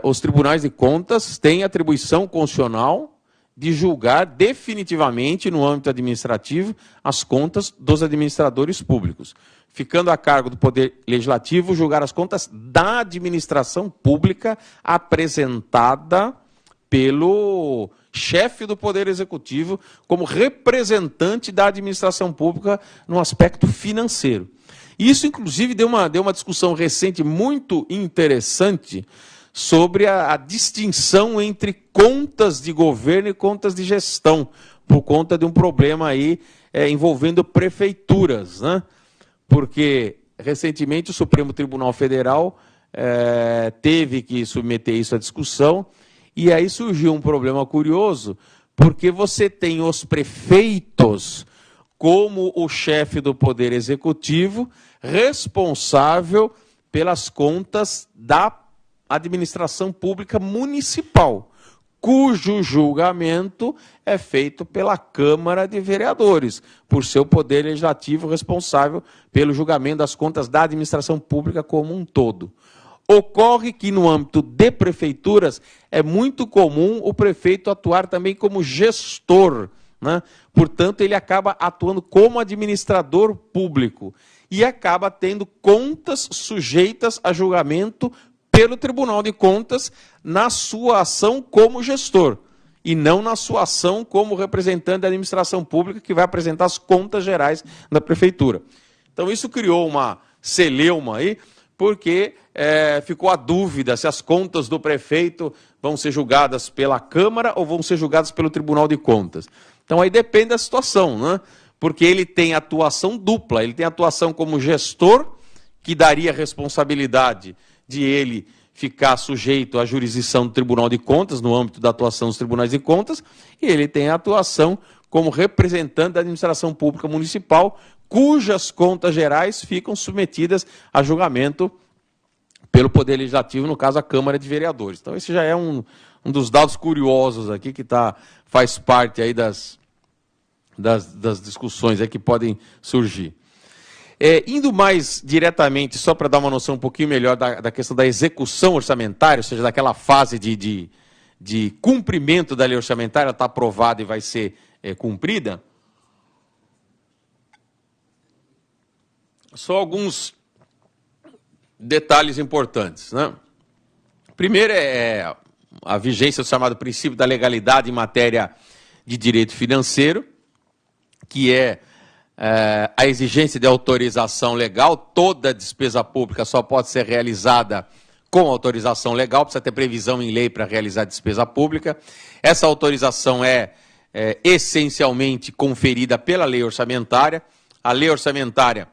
Os tribunais de contas têm atribuição constitucional de julgar definitivamente, no âmbito administrativo, as contas dos administradores públicos, ficando a cargo do Poder Legislativo julgar as contas da administração pública apresentada pelo chefe do Poder Executivo como representante da administração pública no aspecto financeiro. Isso, inclusive, deu uma discussão recente muito interessante sobre a distinção entre contas de governo e contas de gestão, por conta de um problema aí envolvendo prefeituras, né? Porque, recentemente, o Supremo Tribunal Federal teve que submeter isso à discussão, e aí surgiu um problema curioso, porque você tem os prefeitos como o chefe do Poder Executivo responsável pelas contas da administração pública municipal, cujo julgamento é feito pela Câmara de Vereadores, por seu Poder Legislativo responsável pelo julgamento das contas da administração pública como um todo. Ocorre que, no âmbito de prefeituras, é muito comum o prefeito atuar também como gestor, né? Portanto, ele acaba atuando como administrador público e acaba tendo contas sujeitas a julgamento pelo Tribunal de Contas na sua ação como gestor, e não na sua ação como representante da administração pública, que vai apresentar as contas gerais da prefeitura. Então, isso criou uma celeuma aí, porque ficou a dúvida se as contas do prefeito vão ser julgadas pela Câmara ou vão ser julgadas pelo Tribunal de Contas. Então, aí depende da situação, né? Porque ele tem atuação dupla, ele tem atuação como gestor, que daria responsabilidade de ele ficar sujeito à jurisdição do Tribunal de Contas, no âmbito da atuação dos tribunais de contas, e ele tem a atuação como representante da administração pública municipal, cujas contas gerais ficam submetidas a julgamento pelo Poder Legislativo, no caso a Câmara de Vereadores. Então esse já é um dos dados curiosos aqui, que faz parte aí das discussões aí que podem surgir. Indo mais diretamente, só para dar uma noção um pouquinho melhor da questão da execução orçamentária, ou seja, daquela fase de cumprimento da lei orçamentária, está aprovada e vai ser cumprida, só alguns detalhes importantes, né? Primeiro é a vigência do chamado princípio da legalidade em matéria de direito financeiro, que a exigência de autorização legal. Toda despesa pública só pode ser realizada com autorização legal, precisa ter previsão em lei para realizar despesa pública. Essa autorização é essencialmente conferida pela lei orçamentária. A lei orçamentária,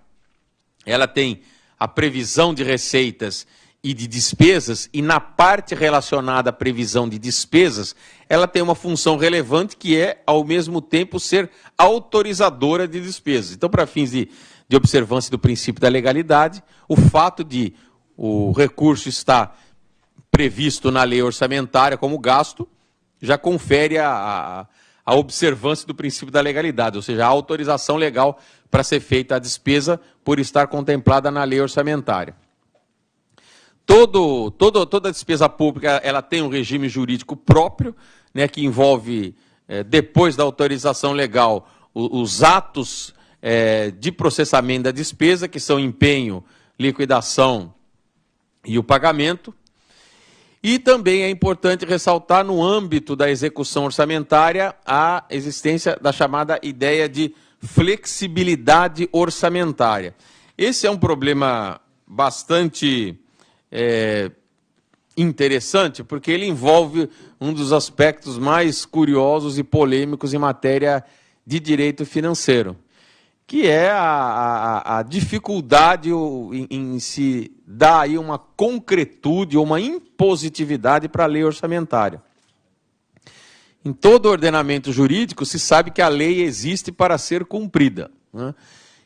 ela tem a previsão de receitas e de despesas, e na parte relacionada à previsão de despesas, ela tem uma função relevante, que é, ao mesmo tempo, ser autorizadora de despesas. Então, para fins de observância do princípio da legalidade, o fato de o recurso estar previsto na lei orçamentária como gasto, já confere a observância do princípio da legalidade, ou seja, a autorização legal para ser feita a despesa por estar contemplada na lei orçamentária. Toda despesa pública, ela tem um regime jurídico próprio, né, que envolve, depois da autorização legal, os atos de processamento da despesa, que são empenho, liquidação e o pagamento. E também é importante ressaltar, no âmbito da execução orçamentária, a existência da chamada ideia de flexibilidade orçamentária. Esse é um problema bastante interessante, porque ele envolve um dos aspectos mais curiosos e polêmicos em matéria de direito financeiro, que é a dificuldade em se dar aí uma concretude ou uma impositividade para a lei orçamentária. Em todo ordenamento jurídico se sabe que a lei existe para ser cumprida, né?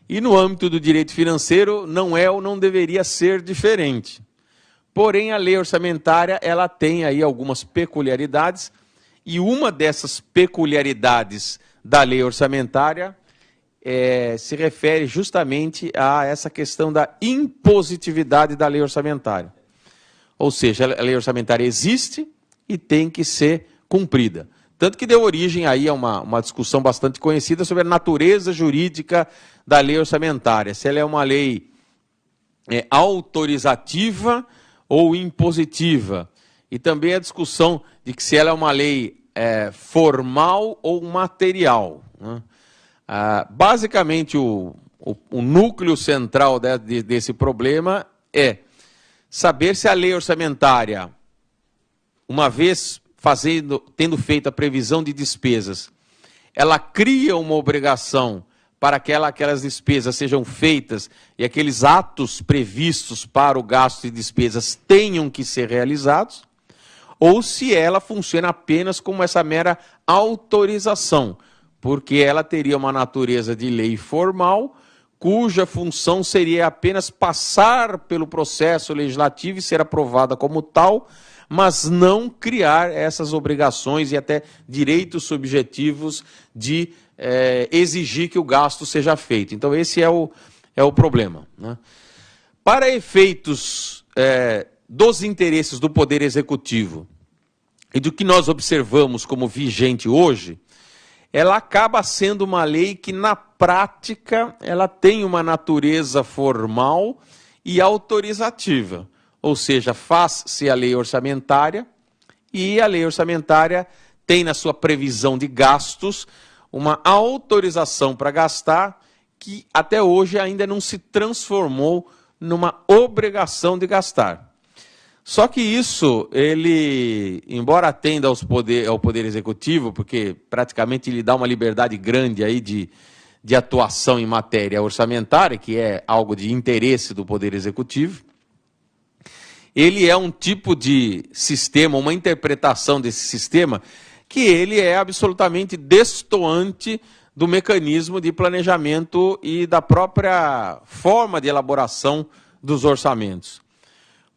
E no âmbito do direito financeiro não é ou não deveria ser diferente. Porém, a lei orçamentária ela tem aí algumas peculiaridades, e uma dessas peculiaridades da lei orçamentária se refere justamente a essa questão da impositividade da lei orçamentária. Ou seja, a lei orçamentária existe e tem que ser cumprida. Tanto que deu origem aí a uma discussão bastante conhecida sobre a natureza jurídica da lei orçamentária. Se ela é uma lei autorizativa ou impositiva. E também a discussão de que se ela é uma lei formal ou material, né? Basicamente, o núcleo central desse problema é saber se a lei orçamentária, uma vez tendo feito a previsão de despesas, ela cria uma obrigação para que aquelas despesas sejam feitas e aqueles atos previstos para o gasto de despesas tenham que ser realizados, ou se ela funciona apenas como essa mera autorização, porque ela teria uma natureza de lei formal, cuja função seria apenas passar pelo processo legislativo e ser aprovada como tal, mas não criar essas obrigações e até direitos subjetivos de exigir que o gasto seja feito. Então, esse é o problema, né? Para efeitos dos interesses do Poder Executivo e do que nós observamos como vigente hoje, ela acaba sendo uma lei que, na prática, ela tem uma natureza formal e autorizativa. Ou seja, faz-se a lei orçamentária e a lei orçamentária tem na sua previsão de gastos uma autorização para gastar que até hoje ainda não se transformou numa obrigação de gastar. Só que isso, ele, embora atenda ao Poder Executivo, porque praticamente ele dá uma liberdade grande aí de atuação em matéria orçamentária, que é algo de interesse do Poder Executivo, ele é um tipo de sistema, uma interpretação desse sistema, que ele é absolutamente destoante do mecanismo de planejamento e da própria forma de elaboração dos orçamentos.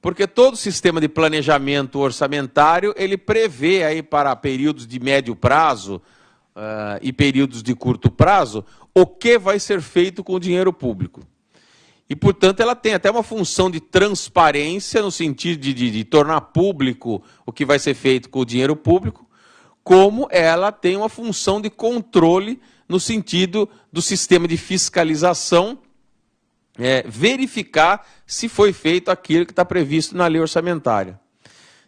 Porque todo sistema de planejamento orçamentário, ele prevê aí para períodos de médio prazo e períodos de curto prazo, o que vai ser feito com o dinheiro público. E, portanto, ela tem até uma função de transparência, no sentido de tornar público o que vai ser feito com o dinheiro público, como ela tem uma função de controle, no sentido do sistema de fiscalização, verificar se foi feito aquilo que está previsto na lei orçamentária.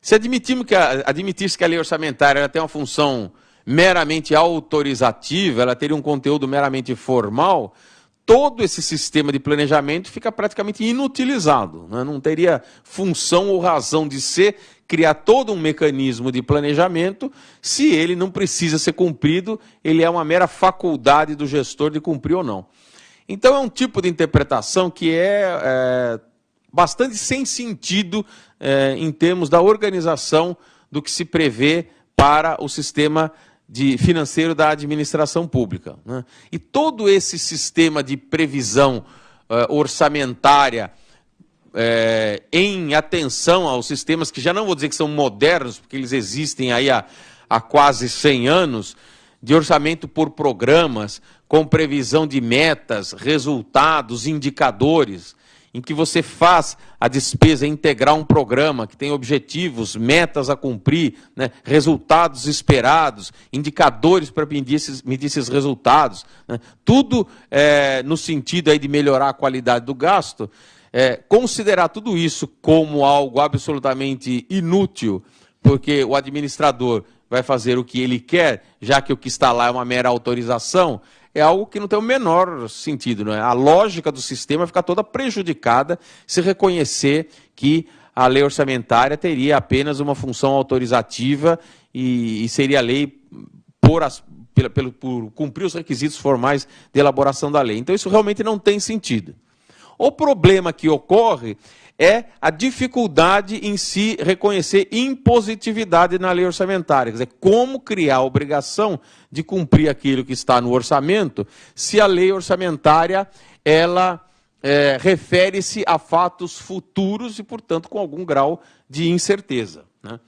Se admitir-se que a lei orçamentária ela tem uma função meramente autorizativa, ela teria um conteúdo meramente formal, todo esse sistema de planejamento fica praticamente inutilizado, né? Não teria função ou razão de ser criar todo um mecanismo de planejamento se ele não precisa ser cumprido, ele é uma mera faculdade do gestor de cumprir ou não. Então é um tipo de interpretação que é bastante sem sentido em termos da organização do que se prevê para o sistema financeiro da administração pública, né? E todo esse sistema de previsão orçamentária em atenção aos sistemas que já não vou dizer que são modernos, porque eles existem aí há quase 100 anos, de orçamento por programas, com previsão de metas, resultados, indicadores, em que você faz a despesa integrar um programa que tem objetivos, metas a cumprir, né, resultados esperados, indicadores para medir esses resultados, né, tudo no sentido aí de melhorar a qualidade do gasto. Considerar tudo isso como algo absolutamente inútil porque o administrador vai fazer o que ele quer, já que o que está lá é uma mera autorização, é algo que não tem o menor sentido, não é? A lógica do sistema fica toda prejudicada se reconhecer que a lei orçamentária teria apenas uma função autorizativa e seria lei por cumprir os requisitos formais de elaboração da lei. Então isso realmente não tem sentido. O problema que ocorre é a dificuldade em se reconhecer impositividade na lei orçamentária. Quer dizer, como criar a obrigação de cumprir aquilo que está no orçamento, se a lei orçamentária, ela refere-se a fatos futuros e, portanto, com algum grau de incerteza, né?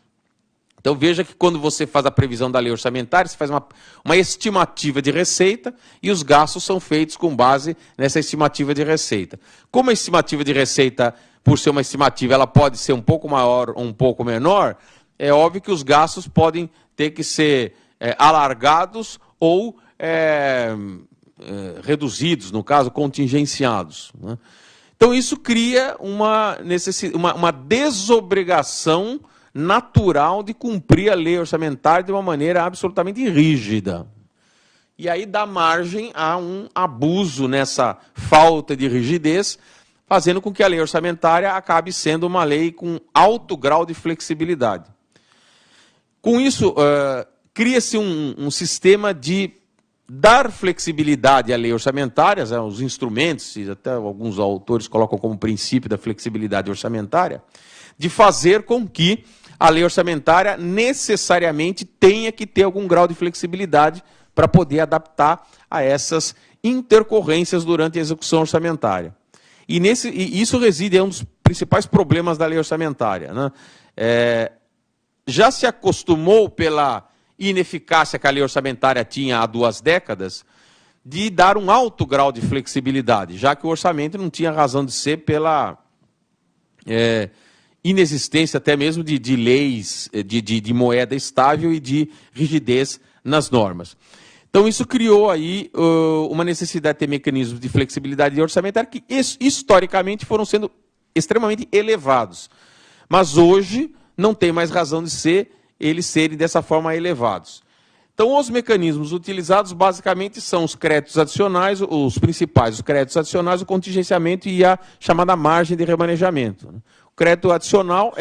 Então veja que quando você faz a previsão da lei orçamentária, você faz uma estimativa de receita e os gastos são feitos com base nessa estimativa de receita. Como a estimativa de receita, por ser uma estimativa, ela pode ser um pouco maior ou um pouco menor, é óbvio que os gastos podem ter que ser alargados ou reduzidos, no caso, contingenciados, né? Então isso cria uma desobrigação natural de cumprir a lei orçamentária de uma maneira absolutamente rígida. E aí dá margem a um abuso nessa falta de rigidez, fazendo com que a lei orçamentária acabe sendo uma lei com alto grau de flexibilidade. Com isso, cria-se um sistema de dar flexibilidade à lei orçamentária, os instrumentos, até alguns autores colocam como princípio da flexibilidade orçamentária, de fazer com que a lei orçamentária necessariamente tenha que ter algum grau de flexibilidade para poder adaptar a essas intercorrências durante a execução orçamentária. E isso reside em um dos principais problemas da lei orçamentária, né? Já se acostumou pela ineficácia que a lei orçamentária tinha há 2 décadas, de dar um alto grau de flexibilidade, já que o orçamento não tinha razão de ser pela inexistência até mesmo de leis, de moeda estável e de rigidez nas normas. Então isso criou aí uma necessidade de ter mecanismos de flexibilidade orçamentária que historicamente foram sendo extremamente elevados. Mas hoje não tem mais razão de ser eles serem dessa forma elevados. Então os mecanismos utilizados basicamente são os créditos adicionais, os principais, os créditos adicionais, o contingenciamento e a chamada margem de remanejamento. O crédito adicional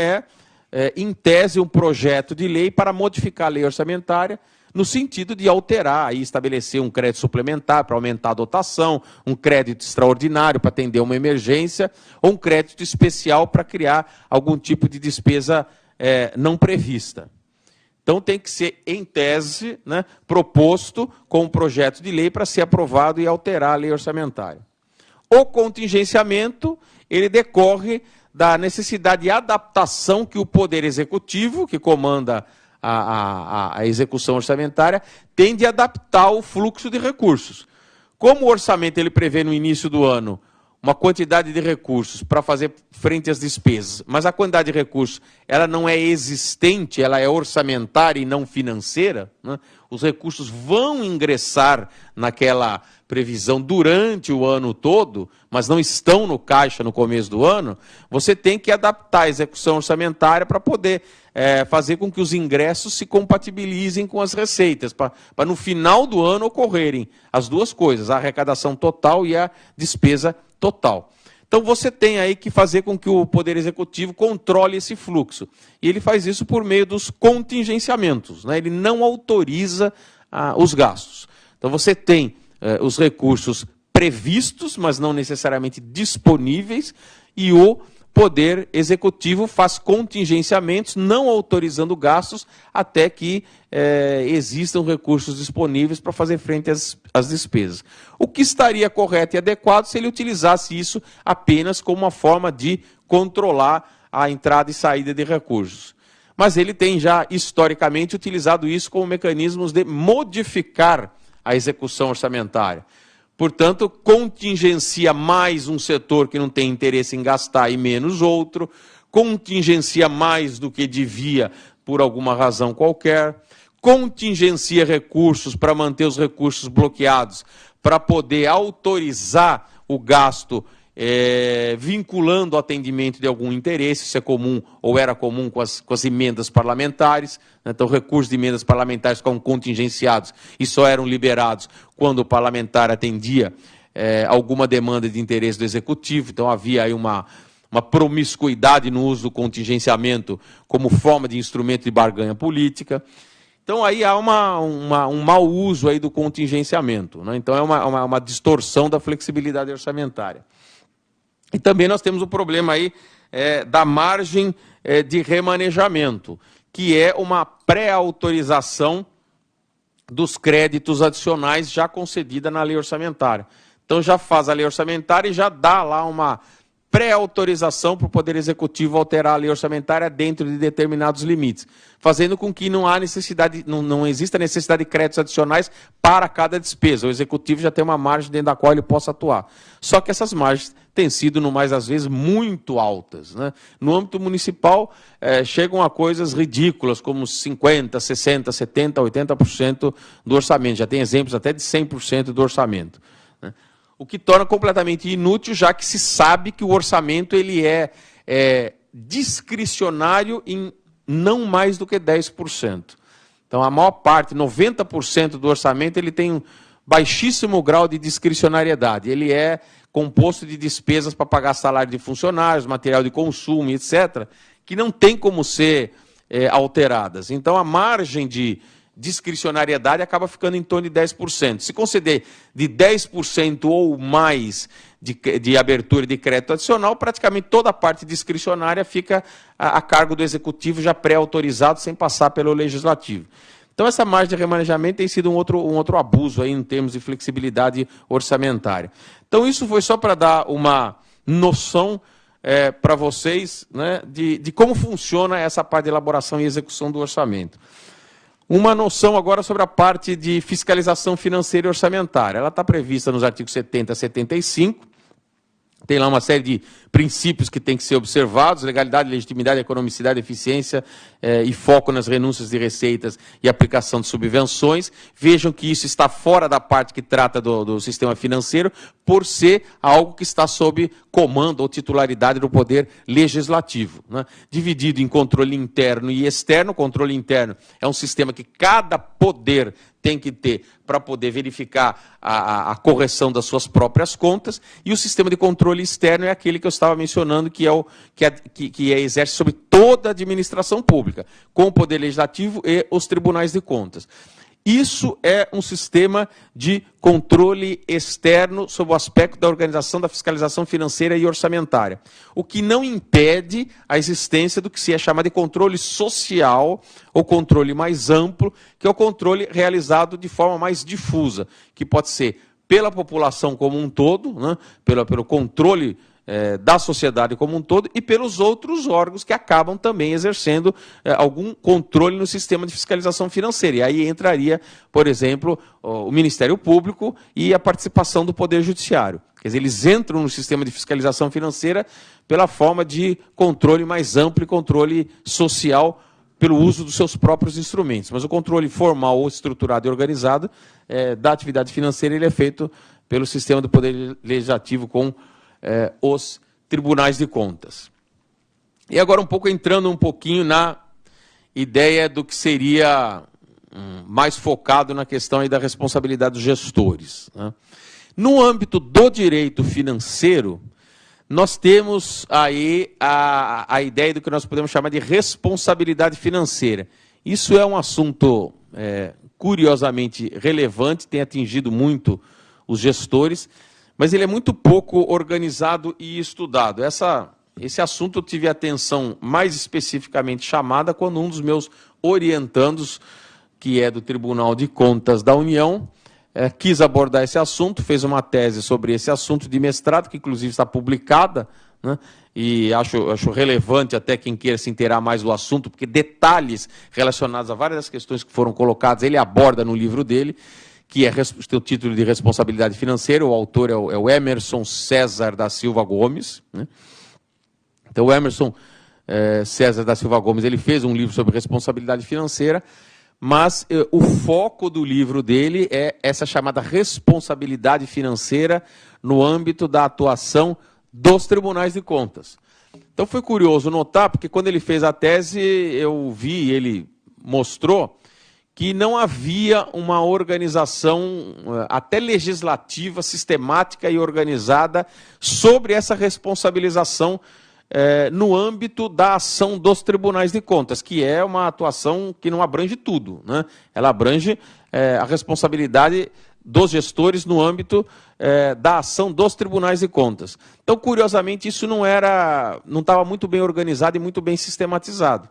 em tese, um projeto de lei para modificar a lei orçamentária no sentido de alterar e estabelecer um crédito suplementar para aumentar a dotação, um crédito extraordinário para atender uma emergência, ou um crédito especial para criar algum tipo de despesa não prevista. Então tem que ser, em tese, né, proposto com um projeto de lei para ser aprovado e alterar a lei orçamentária. O contingenciamento, ele decorre da necessidade de adaptação que o Poder Executivo, que comanda a execução orçamentária, tem de adaptar o fluxo de recursos. Como o orçamento ele prevê no início do ano uma quantidade de recursos para fazer frente às despesas, mas a quantidade de recursos ela não é existente, ela é orçamentária e não financeira, né? Os recursos vão ingressar naquela previsão durante o ano todo, mas não estão no caixa no começo do ano, você tem que adaptar a execução orçamentária para poder fazer com que os ingressos se compatibilizem com as receitas, para no final do ano ocorrerem as duas coisas, a arrecadação total e a despesa total. Então você tem aí que fazer com que o Poder Executivo controle esse fluxo. E ele faz isso por meio dos contingenciamentos, né? Ele não autoriza os gastos. Então você tem os recursos previstos, mas não necessariamente disponíveis, e o Poder Executivo faz contingenciamentos, não autorizando gastos, até que existam recursos disponíveis para fazer frente às despesas. O que estaria correto e adequado se ele utilizasse isso apenas como uma forma de controlar a entrada e saída de recursos. Mas ele tem já, historicamente, utilizado isso como mecanismos de modificar a execução orçamentária. Portanto, contingencia mais um setor que não tem interesse em gastar e menos outro, contingencia mais do que devia por alguma razão qualquer, contingencia recursos para manter os recursos bloqueados, para poder autorizar o gasto vinculando o atendimento de algum interesse, isso é comum ou era comum com as emendas parlamentares, né? Então recursos de emendas parlamentares ficavam contingenciados e só eram liberados quando o parlamentar atendia alguma demanda de interesse do Executivo, então havia aí uma promiscuidade no uso do contingenciamento como forma de instrumento de barganha política. Então aí há um mau uso aí do contingenciamento, né? Então é uma distorção da flexibilidade orçamentária. E também nós temos o problema aí da margem de remanejamento, que é uma pré-autorização dos créditos adicionais já concedida na lei orçamentária. Então já faz a lei orçamentária e já dá lá uma pré-autorização para o Poder Executivo alterar a lei orçamentária dentro de determinados limites, fazendo com que não há necessidade, não exista necessidade de créditos adicionais para cada despesa. O Executivo já tem uma margem dentro da qual ele possa atuar. Só que essas margens têm sido, no mais das vezes, muito altas, né? No âmbito municipal, chegam a coisas ridículas, como 50%, 60%, 70%, 80% do orçamento. Já tem exemplos até de 100% do orçamento, né? O que torna completamente inútil, já que se sabe que o orçamento ele é discricionário em não mais do que 10%. Então, a maior parte, 90% do orçamento, ele tem um baixíssimo grau de discricionariedade. Ele é composto de despesas para pagar salário de funcionários, material de consumo, etc., que não tem como ser alteradas. Então, a margem de discricionariedade acaba ficando em torno de 10%. Se conceder de 10% ou mais de abertura de crédito adicional, praticamente toda a parte discricionária fica a cargo do Executivo já pré-autorizado, sem passar pelo Legislativo. Então, essa margem de remanejamento tem sido um outro abuso aí em termos de flexibilidade orçamentária. Então, isso foi só para dar uma noção para vocês, né, de como funciona essa parte de elaboração e execução do orçamento. Uma noção agora sobre a parte de fiscalização financeira e orçamentária. Ela está prevista nos artigos 70 a 75. Tem lá uma série de princípios que têm que ser observados: legalidade, legitimidade, economicidade, eficiência e foco nas renúncias de receitas e aplicação de subvenções. Vejam que isso está fora da parte que trata do sistema financeiro, por ser algo que está sob comando ou titularidade do Poder Legislativo, né? Dividido em controle interno e externo. O controle interno é um sistema que cada poder tem que ter para poder verificar a correção das suas próprias contas, e o sistema de controle externo é aquele que eu estava mencionando, que exerce sobre toda a administração pública, com o Poder Legislativo e os tribunais de contas. Isso é um sistema de controle externo sob o aspecto da organização da fiscalização financeira e orçamentária, o que não impede a existência do que se é chamado de controle social, ou controle mais amplo, que é o controle realizado de forma mais difusa, que pode ser pela população como um todo, né, pelo controle da sociedade como um todo, e pelos outros órgãos que acabam também exercendo algum controle no sistema de fiscalização financeira. E aí entraria, por exemplo, o Ministério Público e a participação do Poder Judiciário. Quer dizer, eles entram no sistema de fiscalização financeira pela forma de controle mais amplo e controle social pelo uso dos seus próprios instrumentos. Mas o controle formal ou estruturado e organizado da atividade financeira, ele é feito pelo sistema do Poder Legislativo com os tribunais de contas. E agora entrando um pouquinho na ideia do que seria mais focado na questão aí da responsabilidade dos gestores, né? No âmbito do direito financeiro, nós temos aí a ideia do que nós podemos chamar de responsabilidade financeira. Isso é um assunto curiosamente relevante, tem atingido muito os gestores, mas ele é muito pouco organizado e estudado. Esse assunto eu tive a atenção mais especificamente chamada quando um dos meus orientandos, que é do Tribunal de Contas da União, quis abordar esse assunto, fez uma tese sobre esse assunto de mestrado, que inclusive está publicada, né? E acho relevante até quem queira se inteirar mais do assunto, porque detalhes relacionados a várias das questões que foram colocadas, ele aborda no livro dele, que tem o título de Responsabilidade Financeira. O autor é o Emerson César da Silva Gomes, né? Então, o Emerson César da Silva Gomes, ele fez um livro sobre responsabilidade financeira, mas o foco do livro dele é essa chamada responsabilidade financeira no âmbito da atuação dos tribunais de contas. Então foi curioso notar, porque quando ele fez a tese, eu vi, ele mostrou que não havia uma organização, até legislativa, sistemática e organizada sobre essa responsabilização no âmbito da ação dos tribunais de contas, que é uma atuação que não abrange tudo, né? Ela abrange a responsabilidade dos gestores no âmbito da ação dos tribunais de contas. Então, curiosamente, isso não estava muito bem organizado e muito bem sistematizado.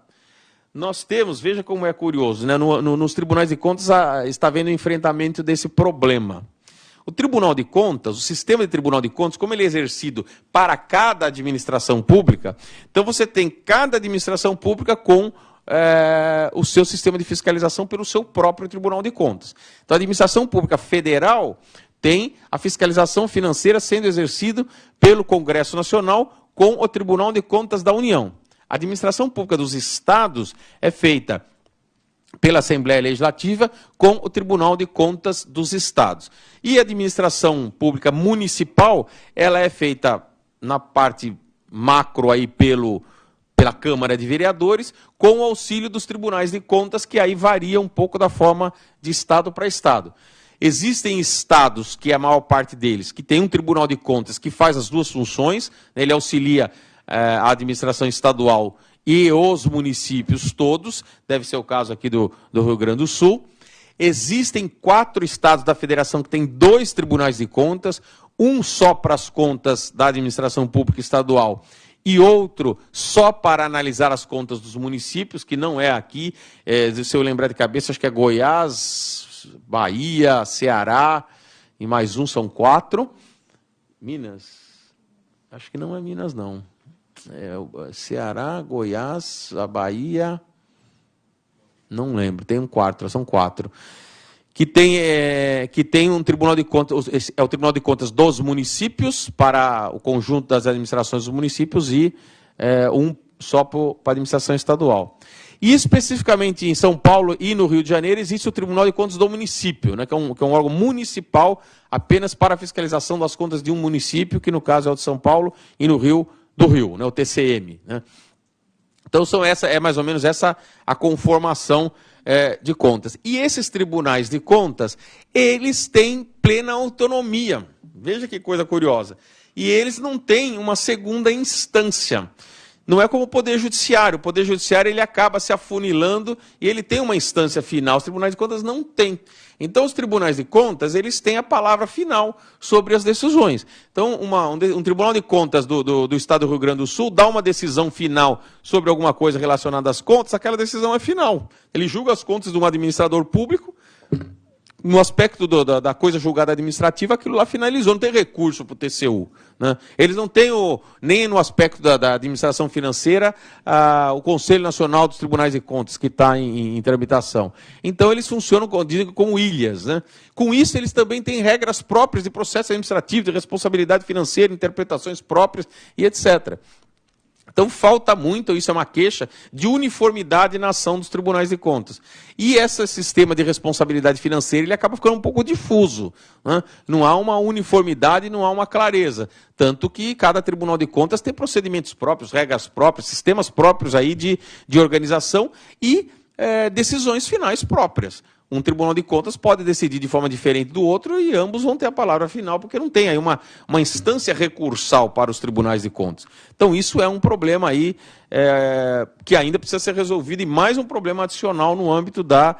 Nós temos, veja como é curioso, né? Nos tribunais de contas está havendo o enfrentamento desse problema. O Tribunal de Contas, o sistema de Tribunal de Contas, como ele é exercido para cada administração pública, então você tem cada administração pública com o seu sistema de fiscalização pelo seu próprio Tribunal de Contas. Então, a administração pública federal tem a fiscalização financeira sendo exercida pelo Congresso Nacional com o Tribunal de Contas da União. A administração pública dos estados é feita pela Assembleia Legislativa com o Tribunal de Contas dos Estados. E a administração pública municipal, ela é feita na parte macro aí pela Câmara de Vereadores, com o auxílio dos tribunais de contas, que aí varia um pouco da forma de estado para estado. Existem estados, que é a maior parte deles, que tem um Tribunal de Contas que faz as duas funções, né, ele auxilia a administração estadual e os municípios todos, deve ser o caso aqui do Rio Grande do Sul. Existem 4 estados da federação que têm 2 tribunais de contas, um só para as contas da administração pública estadual e outro só para analisar as contas dos municípios, que não é aqui, se eu lembrar de cabeça, acho que é Goiás, Bahia, Ceará, e mais um, são 4. Minas, acho que não é Minas, não. Ceará, Goiás, a Bahia, não lembro, tem um quarto, são 4. Que tem um Tribunal de Contas, é o Tribunal de Contas dos municípios, para o conjunto das administrações dos municípios, e um só para a administração estadual. E especificamente em São Paulo e no Rio de Janeiro existe o Tribunal de Contas do município, né, que é um órgão municipal apenas para a fiscalização das contas de um município, que no caso é o de São Paulo, e no Rio do Rio, né, o TCM. Né? Então é mais ou menos essa a conformação de contas. E esses tribunais de contas, eles têm plena autonomia. Veja que coisa curiosa. E eles não têm uma segunda instância. Não é como o Poder Judiciário. O Poder Judiciário ele acaba se afunilando e ele tem uma instância final. Os tribunais de contas não têm. Então, os tribunais de contas, eles têm a palavra final sobre as decisões. Então, um tribunal de contas do Estado do Rio Grande do Sul dá uma decisão final sobre alguma coisa relacionada às contas, aquela decisão é final. Ele julga as contas de um administrador público, no aspecto da coisa julgada administrativa, aquilo lá finalizou, não tem recurso para o TCU. Né? Eles não têm, nem no aspecto da administração financeira, o Conselho Nacional dos Tribunais de Contas, que está em tramitação. Então, eles funcionam como ilhas. Né? Com isso, eles também têm regras próprias de processo administrativo, de responsabilidade financeira, interpretações próprias e etc. Então, falta muito, isso é uma queixa, de uniformidade na ação dos tribunais de contas. E esse sistema de responsabilidade financeira ele acaba ficando um pouco difuso. Né? Não há uma uniformidade, não há uma clareza. Tanto que cada tribunal de contas tem procedimentos próprios, regras próprias, sistemas próprios aí de organização e decisões finais próprias. Um tribunal de contas pode decidir de forma diferente do outro e ambos vão ter a palavra final, porque não tem aí uma instância recursal para os tribunais de contas. Então, isso é um problema aí que ainda precisa ser resolvido e mais um problema adicional no âmbito da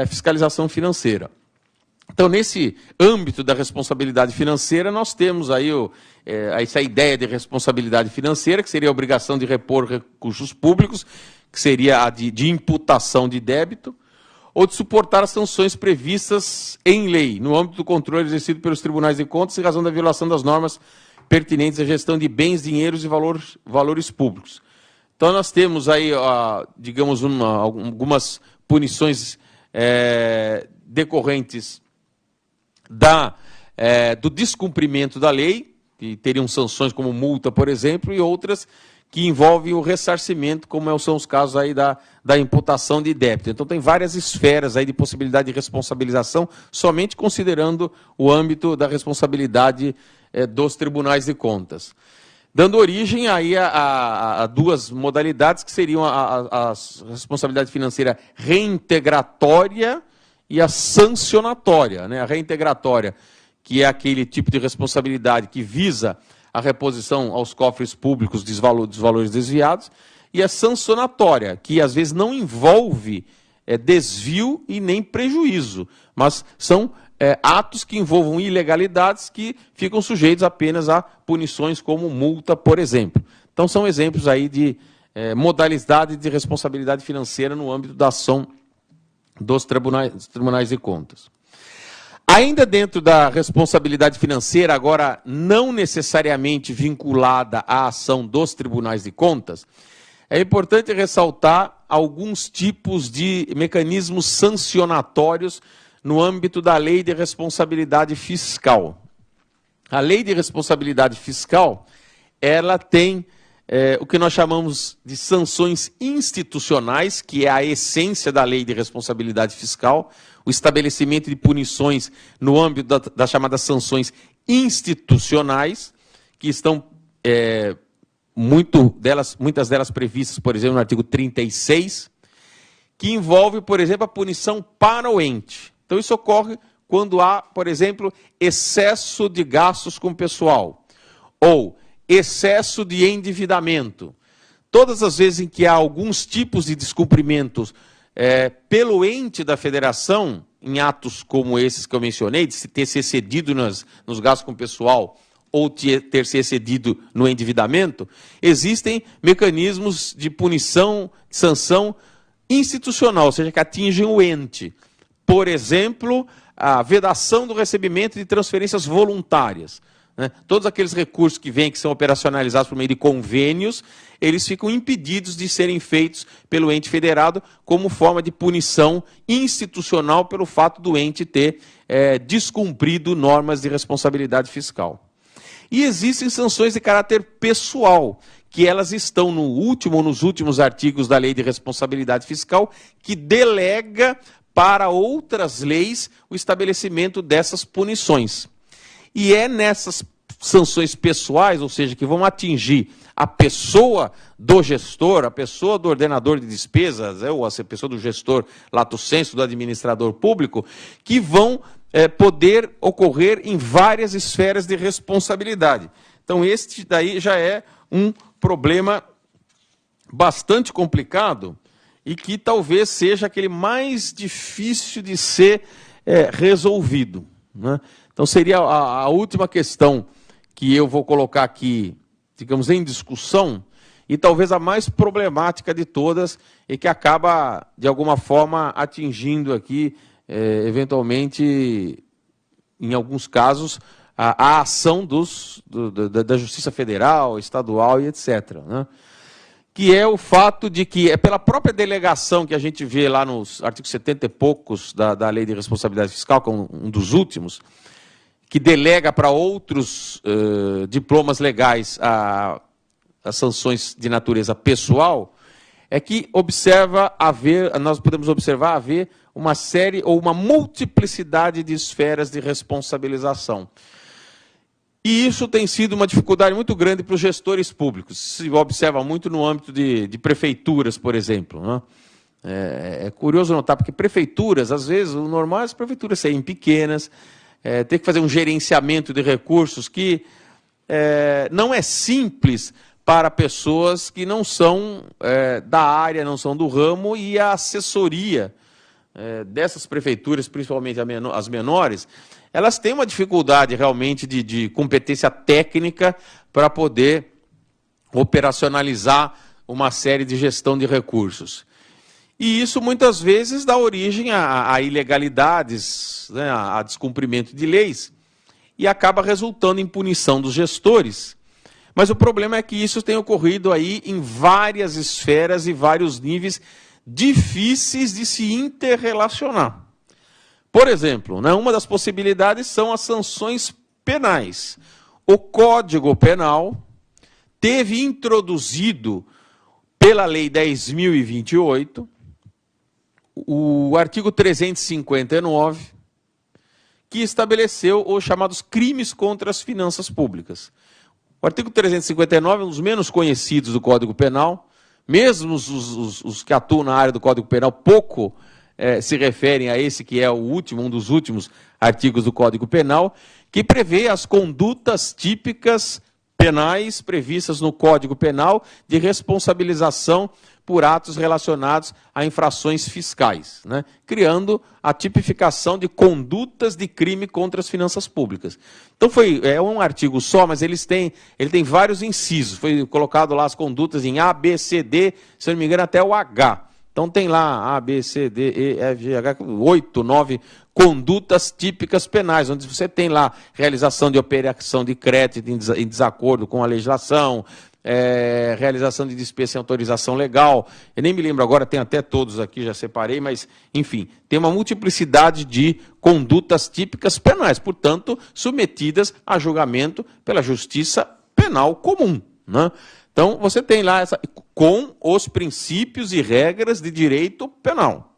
fiscalização financeira. Então, nesse âmbito da responsabilidade financeira, nós temos aí essa ideia de responsabilidade financeira, que seria a obrigação de repor recursos públicos, que seria a de imputação de débito, ou de suportar as sanções previstas em lei, no âmbito do controle exercido pelos tribunais de contas em razão da violação das normas pertinentes à gestão de bens, dinheiros e valores públicos. Então, nós temos aí, digamos, algumas punições decorrentes do descumprimento da lei, que teriam sanções como multa, por exemplo, e outras que envolvem o ressarcimento, como são os casos aí da imputação de débito. Então, tem várias esferas aí de possibilidade de responsabilização, somente considerando o âmbito da responsabilidade dos tribunais de contas, dando origem aí a duas modalidades, que seriam a responsabilidade financeira reintegratória e a sancionatória, né? A reintegratória, que é aquele tipo de responsabilidade que visa a reposição aos cofres públicos dos valores desviados, e a sancionatória, que às vezes não envolve desvio e nem prejuízo, mas são atos que envolvam ilegalidades que ficam sujeitos apenas a punições como multa, por exemplo. Então são exemplos aí de modalidade de responsabilidade financeira no âmbito da ação dos tribunais de contas. Ainda dentro da responsabilidade financeira, agora não necessariamente vinculada à ação dos tribunais de contas, é importante ressaltar alguns tipos de mecanismos sancionatórios no âmbito da Lei de Responsabilidade Fiscal. A Lei de Responsabilidade Fiscal, ela tem o que nós chamamos de sanções institucionais, que é a essência da Lei de Responsabilidade Fiscal, o estabelecimento de punições no âmbito das chamadas sanções institucionais, que estão muitas delas previstas, por exemplo, no artigo 36, que envolve, por exemplo, a punição para o ente. Então isso ocorre quando há, por exemplo, excesso de gastos com o pessoal, ou excesso de endividamento. Todas as vezes em que há alguns tipos de descumprimentos pelo ente da federação, em atos como esses que eu mencionei, de ter se excedido nos gastos com o pessoal ou ter se excedido no endividamento, existem mecanismos de punição, de sanção institucional, ou seja, que atingem o ente. Por exemplo, a vedação do recebimento de transferências voluntárias. Todos aqueles recursos que vêm, que são operacionalizados por meio de convênios, eles ficam impedidos de serem feitos pelo ente federado como forma de punição institucional pelo fato do ente ter descumprido normas de responsabilidade fiscal. E existem sanções de caráter pessoal, que elas estão nos últimos artigos da Lei de Responsabilidade Fiscal, que delega para outras leis o estabelecimento dessas punições. E é nessas sanções pessoais, ou seja, que vão atingir a pessoa do gestor, a pessoa do ordenador de despesas, ou a pessoa do gestor lato sensu, do administrador público, que vão poder ocorrer em várias esferas de responsabilidade. Então, este daí já é um problema bastante complicado e que talvez seja aquele mais difícil de ser resolvido, né? Então, seria a última questão que eu vou colocar aqui, digamos, em discussão, e talvez a mais problemática de todas, e que acaba, de alguma forma, atingindo aqui, eventualmente, em alguns casos, a ação da Justiça Federal, Estadual e etc., né? Que é o fato de que, pela própria delegação que a gente vê lá nos artigos 70 e poucos da Lei de Responsabilidade Fiscal, que é um dos últimos, que delega para outros diplomas legais as sanções de natureza pessoal, é que nós podemos observar haver uma série ou uma multiplicidade de esferas de responsabilização. E isso tem sido uma dificuldade muito grande para os gestores públicos. Se observa muito no âmbito de prefeituras, por exemplo, né? É curioso notar, porque prefeituras, às vezes, o normal é as prefeituras serem pequenas, ter que fazer um gerenciamento de recursos que não é simples para pessoas que não são da área, não são do ramo, e a assessoria dessas prefeituras, principalmente as menores, elas têm uma dificuldade realmente de competência técnica para poder operacionalizar uma série de gestão de recursos. E isso muitas vezes dá origem a ilegalidades, né, a descumprimento de leis, e acaba resultando em punição dos gestores. Mas o problema é que isso tem ocorrido aí em várias esferas e vários níveis difíceis de se interrelacionar. Por exemplo, né, uma das possibilidades são as sanções penais. O Código Penal teve introduzido pela Lei 10.028 o artigo 359, que estabeleceu os chamados crimes contra as finanças públicas. O artigo 359 é um dos menos conhecidos do Código Penal, mesmo os que atuam na área do Código Penal pouco se referem a esse que é o último, um dos últimos artigos do Código Penal, que prevê as condutas típicas penais previstas no Código Penal de responsabilização por atos relacionados a infrações fiscais, né? Criando a tipificação de condutas de crime contra as finanças públicas. Então é um artigo só, mas ele tem vários incisos. Foi colocado lá as condutas em A, B, C, D, se eu não me engano até o H. Então tem lá A, B, C, D, E, F, G, H, 8, 9 condutas típicas penais, onde você tem lá realização de operação de crédito em desacordo com a legislação, realização de despesa sem autorização legal. Eu nem me lembro agora, tem até todos aqui, já separei, mas, enfim, tem uma multiplicidade de condutas típicas penais, portanto, submetidas a julgamento pela justiça penal comum, né? Então, você tem lá com os princípios e regras de direito penal.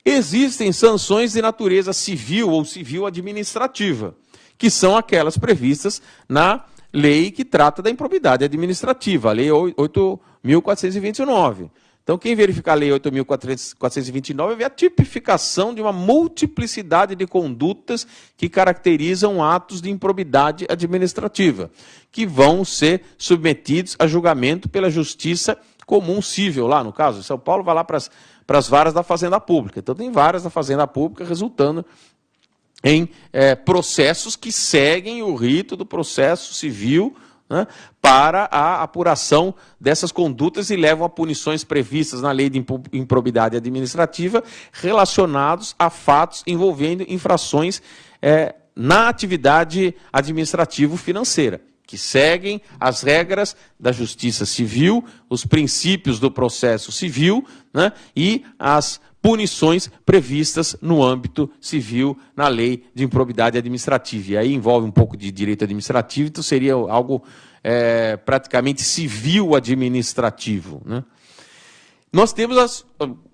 Existem sanções de natureza civil ou civil administrativa, que são aquelas previstas na lei que trata da improbidade administrativa, a lei 8.429. Então, quem verificar a lei 8.429 vê a tipificação de uma multiplicidade de condutas que caracterizam atos de improbidade administrativa, que vão ser submetidos a julgamento pela justiça comum civil, lá no caso, São Paulo vai lá para as varas da Fazenda Pública. Então, tem varas da Fazenda Pública resultando em processos que seguem o rito do processo civil, né, para a apuração dessas condutas e levam a punições previstas na lei de improbidade administrativa relacionados a fatos envolvendo infrações na atividade administrativo-financeira, que seguem as regras da justiça civil, os princípios do processo civil, né, e as punições previstas no âmbito civil na lei de improbidade administrativa. E aí envolve um pouco de direito administrativo, então seria algo praticamente civil administrativo, né? Nós temos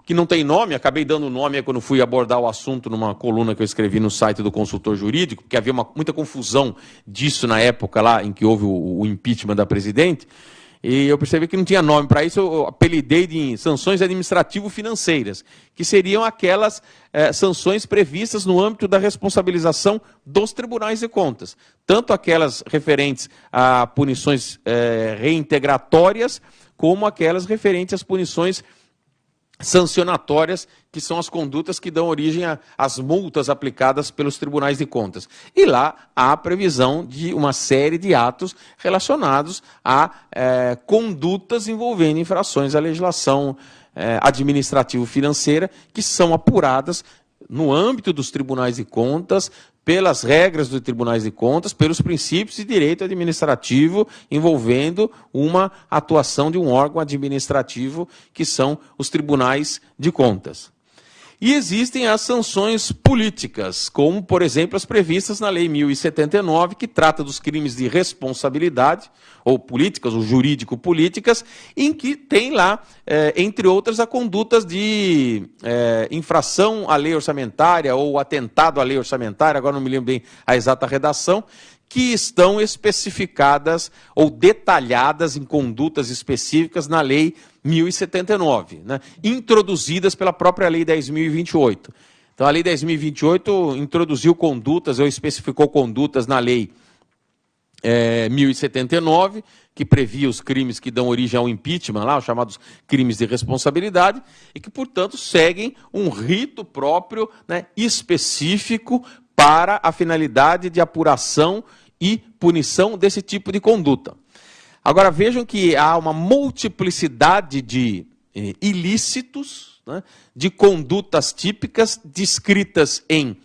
que não tem nome, acabei dando nome quando fui abordar o assunto numa coluna que eu escrevi no site do Consultor Jurídico, porque havia muita confusão disso na época lá em que houve o impeachment da presidente, e eu percebi que não tinha nome para isso, eu apelidei de sanções administrativo-financeiras, que seriam aquelas sanções previstas no âmbito da responsabilização dos tribunais de contas, tanto aquelas referentes a punições reintegratórias, como aquelas referentes às punições sancionatórias, que são as condutas que dão origem às multas aplicadas pelos tribunais de contas. E lá há a previsão de uma série de atos relacionados a condutas envolvendo infrações à legislação administrativo-financeira, que são apuradas no âmbito dos tribunais de contas, pelas regras dos tribunais de contas, pelos princípios de direito administrativo envolvendo uma atuação de um órgão administrativo, que são os tribunais de contas. E existem as sanções políticas, como, por exemplo, as previstas na Lei 1079, que trata dos crimes de responsabilidade, ou políticas, ou jurídico-políticas, em que tem lá, entre outras, a condutas de infração à lei orçamentária, ou atentado à lei orçamentária, agora não me lembro bem a exata redação, que estão especificadas ou detalhadas em condutas específicas na Lei 1079, né, introduzidas pela própria Lei 10.028. Então, a Lei 10.028 introduziu condutas, ou especificou condutas na Lei 1079, que previa os crimes que dão origem ao impeachment, lá, os chamados crimes de responsabilidade, e que, portanto, seguem um rito próprio, né, específico para a finalidade de apuração e punição desse tipo de conduta. Agora, vejam que há uma multiplicidade de ilícitos, né, de condutas típicas descritas em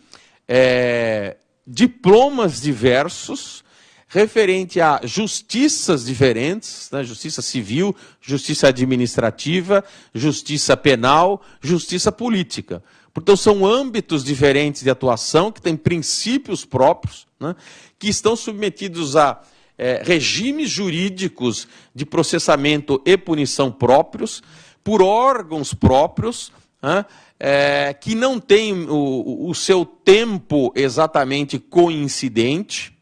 diplomas diversos, referente a justiças diferentes, né, justiça civil, justiça administrativa, justiça penal, justiça política. Portanto, são âmbitos diferentes de atuação, que têm princípios próprios, né, que estão submetidos a regimes jurídicos de processamento e punição próprios, por órgãos próprios, né, que não tem o seu tempo exatamente coincidente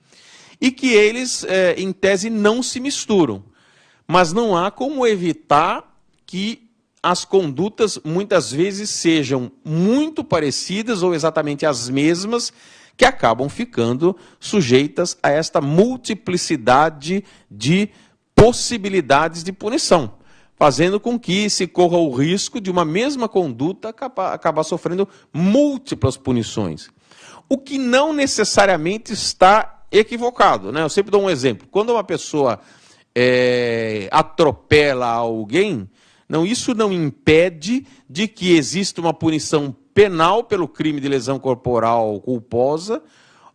e que eles, em tese, não se misturam. Mas não há como evitar que as condutas muitas vezes sejam muito parecidas ou exatamente as mesmas, que acabam ficando sujeitas a esta multiplicidade de possibilidades de punição, fazendo com que se corra o risco de uma mesma conduta acabar sofrendo múltiplas punições. O que não necessariamente está equivocado, né? Eu sempre dou um exemplo. Quando uma pessoa atropela alguém, isso não impede de que exista uma punição penal pelo crime de lesão corporal culposa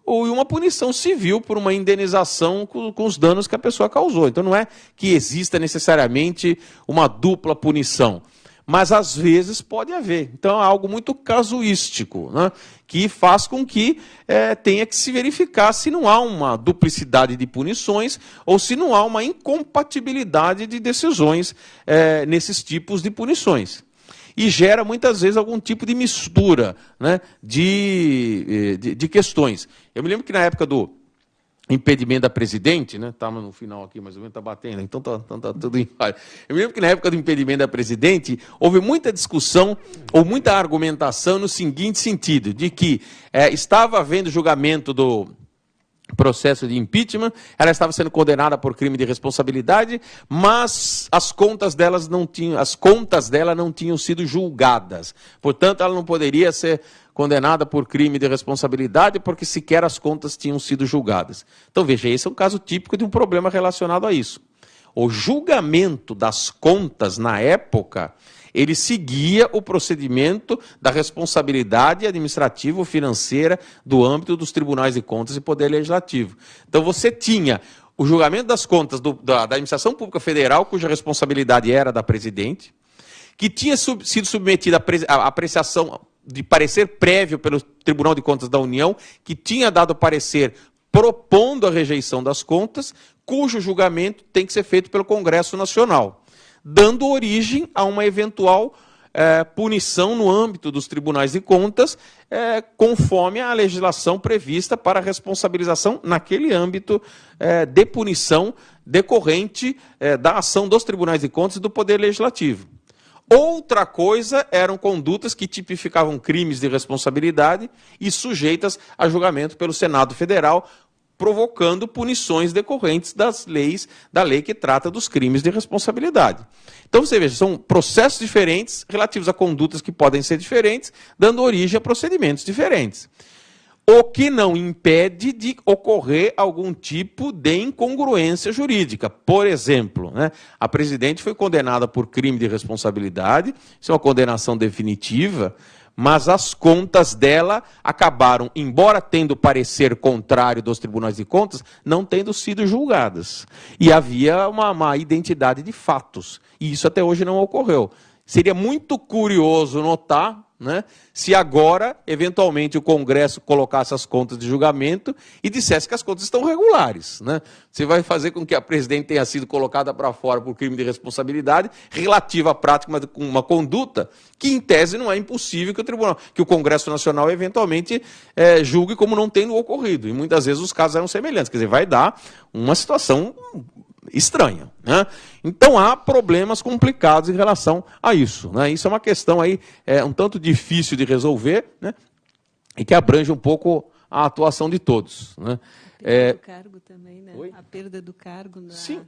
ou uma punição civil por uma indenização com os danos que a pessoa causou. Então não é que exista necessariamente uma dupla punição, mas às vezes pode haver. Então é algo muito casuístico, né, que faz com que tenha que se verificar se não há uma duplicidade de punições ou se não há uma incompatibilidade de decisões nesses tipos de punições. E gera, muitas vezes, algum tipo de mistura, né, de questões. Eu me lembro que na época do impedimento da presidente, né, estava no final aqui, mais ou menos, está batendo, então está tudo em falha. Eu me lembro que na época do impedimento da presidente, houve muita discussão ou muita argumentação no seguinte sentido, de que estava havendo julgamento do processo de impeachment, ela estava sendo condenada por crime de responsabilidade, mas as contas dela não tinham sido julgadas. Portanto, ela não poderia ser condenada por crime de responsabilidade, porque sequer as contas tinham sido julgadas. Então, veja, esse é um caso típico de um problema relacionado a isso. O julgamento das contas, na época, ele seguia o procedimento da responsabilidade administrativa ou financeira do âmbito dos tribunais de contas e poder legislativo. Então, você tinha o julgamento das contas da administração pública federal, cuja responsabilidade era da presidente, que tinha sido submetida à apreciação de parecer prévio pelo Tribunal de Contas da União, que tinha dado parecer propondo a rejeição das contas, cujo julgamento tem que ser feito pelo Congresso Nacional, dando origem a uma eventual punição no âmbito dos tribunais de contas, conforme a legislação prevista para a responsabilização naquele âmbito de punição decorrente da ação dos tribunais de contas e do Poder Legislativo. Outra coisa eram condutas que tipificavam crimes de responsabilidade e sujeitas a julgamento pelo Senado Federal, provocando punições decorrentes da lei que trata dos crimes de responsabilidade. Então, você veja, são processos diferentes, relativos a condutas que podem ser diferentes, dando origem a procedimentos diferentes. O que não impede de ocorrer algum tipo de incongruência jurídica. Por exemplo, né, a presidente foi condenada por crime de responsabilidade, isso é uma condenação definitiva, mas as contas dela acabaram, embora tendo parecer contrário dos tribunais de contas, não tendo sido julgadas. E havia uma identidade de fatos, e isso até hoje não ocorreu. Seria muito curioso notar, né, se agora, eventualmente, o Congresso colocasse as contas de julgamento e dissesse que as contas estão regulares. Né? Você vai fazer com que a presidente tenha sido colocada para fora por crime de responsabilidade relativa à prática de uma conduta que, em tese, não é impossível que o Congresso Nacional, eventualmente, julgue como não tendo ocorrido. E, muitas vezes, os casos eram semelhantes. Quer dizer, vai dar uma situação estranha, né? Então há problemas complicados em relação a isso, né? Isso é uma questão aí um tanto difícil de resolver, né? E que abrange um pouco a atuação de todos, né? A perda do cargo também, né? Oi? A perda do cargo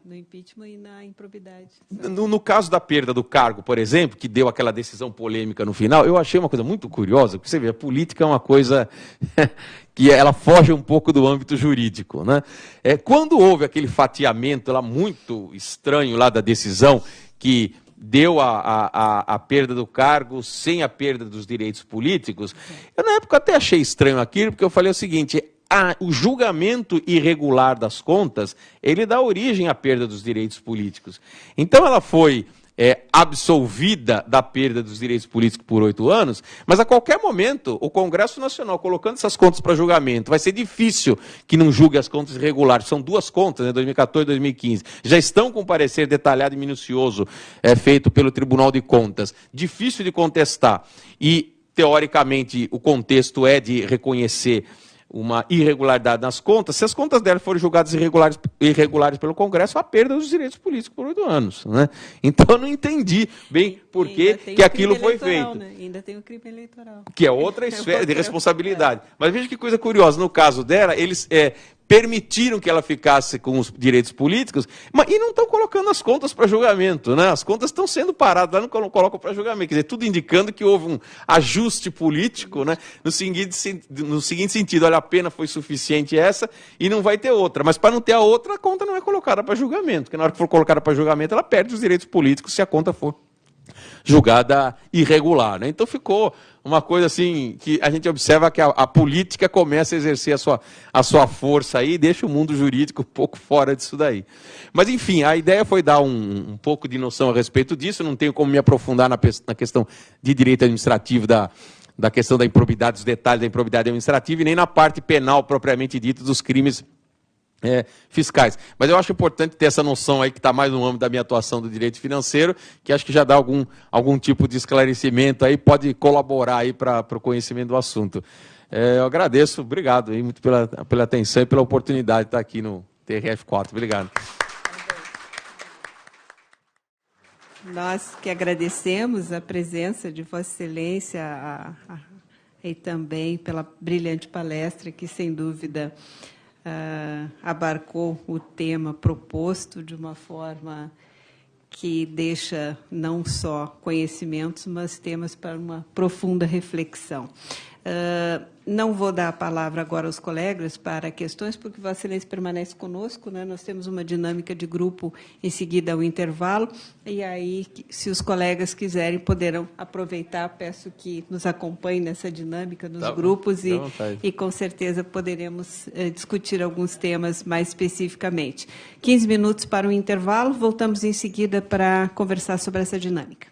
no impeachment e na improbidade. No caso da perda do cargo, por exemplo, que deu aquela decisão polêmica no final, eu achei uma coisa muito curiosa, porque você vê, a política é uma coisa que ela foge um pouco do âmbito jurídico, né? Quando houve aquele fatiamento lá muito estranho lá da decisão que deu a perda do cargo sem a perda dos direitos políticos, eu na época até achei estranho aquilo, porque eu falei o seguinte: o julgamento irregular das contas, ele dá origem à perda dos direitos políticos. Então ela foi absolvida da perda dos direitos políticos por 8 anos, mas a qualquer momento o Congresso Nacional colocando essas contas para julgamento, vai ser difícil que não julgue as contas irregulares. São 2 contas, né, 2014 e 2015, já estão com parecer detalhado e minucioso feito pelo Tribunal de Contas. Difícil de contestar e, teoricamente, o contexto é de reconhecer uma irregularidade nas contas. Se as contas dela forem julgadas irregulares pelo Congresso, a perda dos direitos políticos por 8 anos. Né? Então, eu não entendi bem por que aquilo foi feito. Né? Ainda tem o crime eleitoral. Que é outra esfera de responsabilidade. Mas veja que coisa curiosa, no caso dela, eles permitiram que ela ficasse com os direitos políticos, e não estão colocando as contas para julgamento, né? As contas estão sendo paradas, lá não colocam para julgamento. Quer dizer, tudo indicando que houve um ajuste político, né? No seguinte sentido, olha, a pena foi suficiente essa e não vai ter outra. Mas para não ter a outra, a conta não é colocada para julgamento, porque na hora que for colocada para julgamento, ela perde os direitos políticos se a conta for julgada irregular. Né? Então ficou uma coisa assim, que a gente observa que a política começa a exercer a sua força aí e deixa o mundo jurídico um pouco fora disso daí. Mas, enfim, a ideia foi dar um pouco de noção a respeito disso, não tenho como me aprofundar na questão de direito administrativo da questão da improbidade, dos detalhes da improbidade administrativa e nem na parte penal propriamente dita dos crimes fiscais. Mas eu acho importante ter essa noção aí que está mais no âmbito da minha atuação do direito financeiro, que acho que já dá algum tipo de esclarecimento aí, pode colaborar aí para o conhecimento do assunto. Eu agradeço, obrigado aí, muito pela atenção e pela oportunidade de estar aqui no TRF4. Obrigado. Nós que agradecemos a presença de Vossa Excelência e também pela brilhante palestra que, sem dúvida, abarcou o tema proposto de uma forma que deixa não só conhecimentos, mas temas para uma profunda reflexão. Não vou dar a palavra agora aos colegas para questões, porque Vossa Excelência permanece conosco, né? Nós temos uma dinâmica de grupo em seguida ao intervalo, e aí, se os colegas quiserem, poderão aproveitar. Peço que nos acompanhem nessa dinâmica dos grupos e, com certeza, poderemos discutir alguns temas mais especificamente. 15 minutos para o intervalo, voltamos em seguida para conversar sobre essa dinâmica.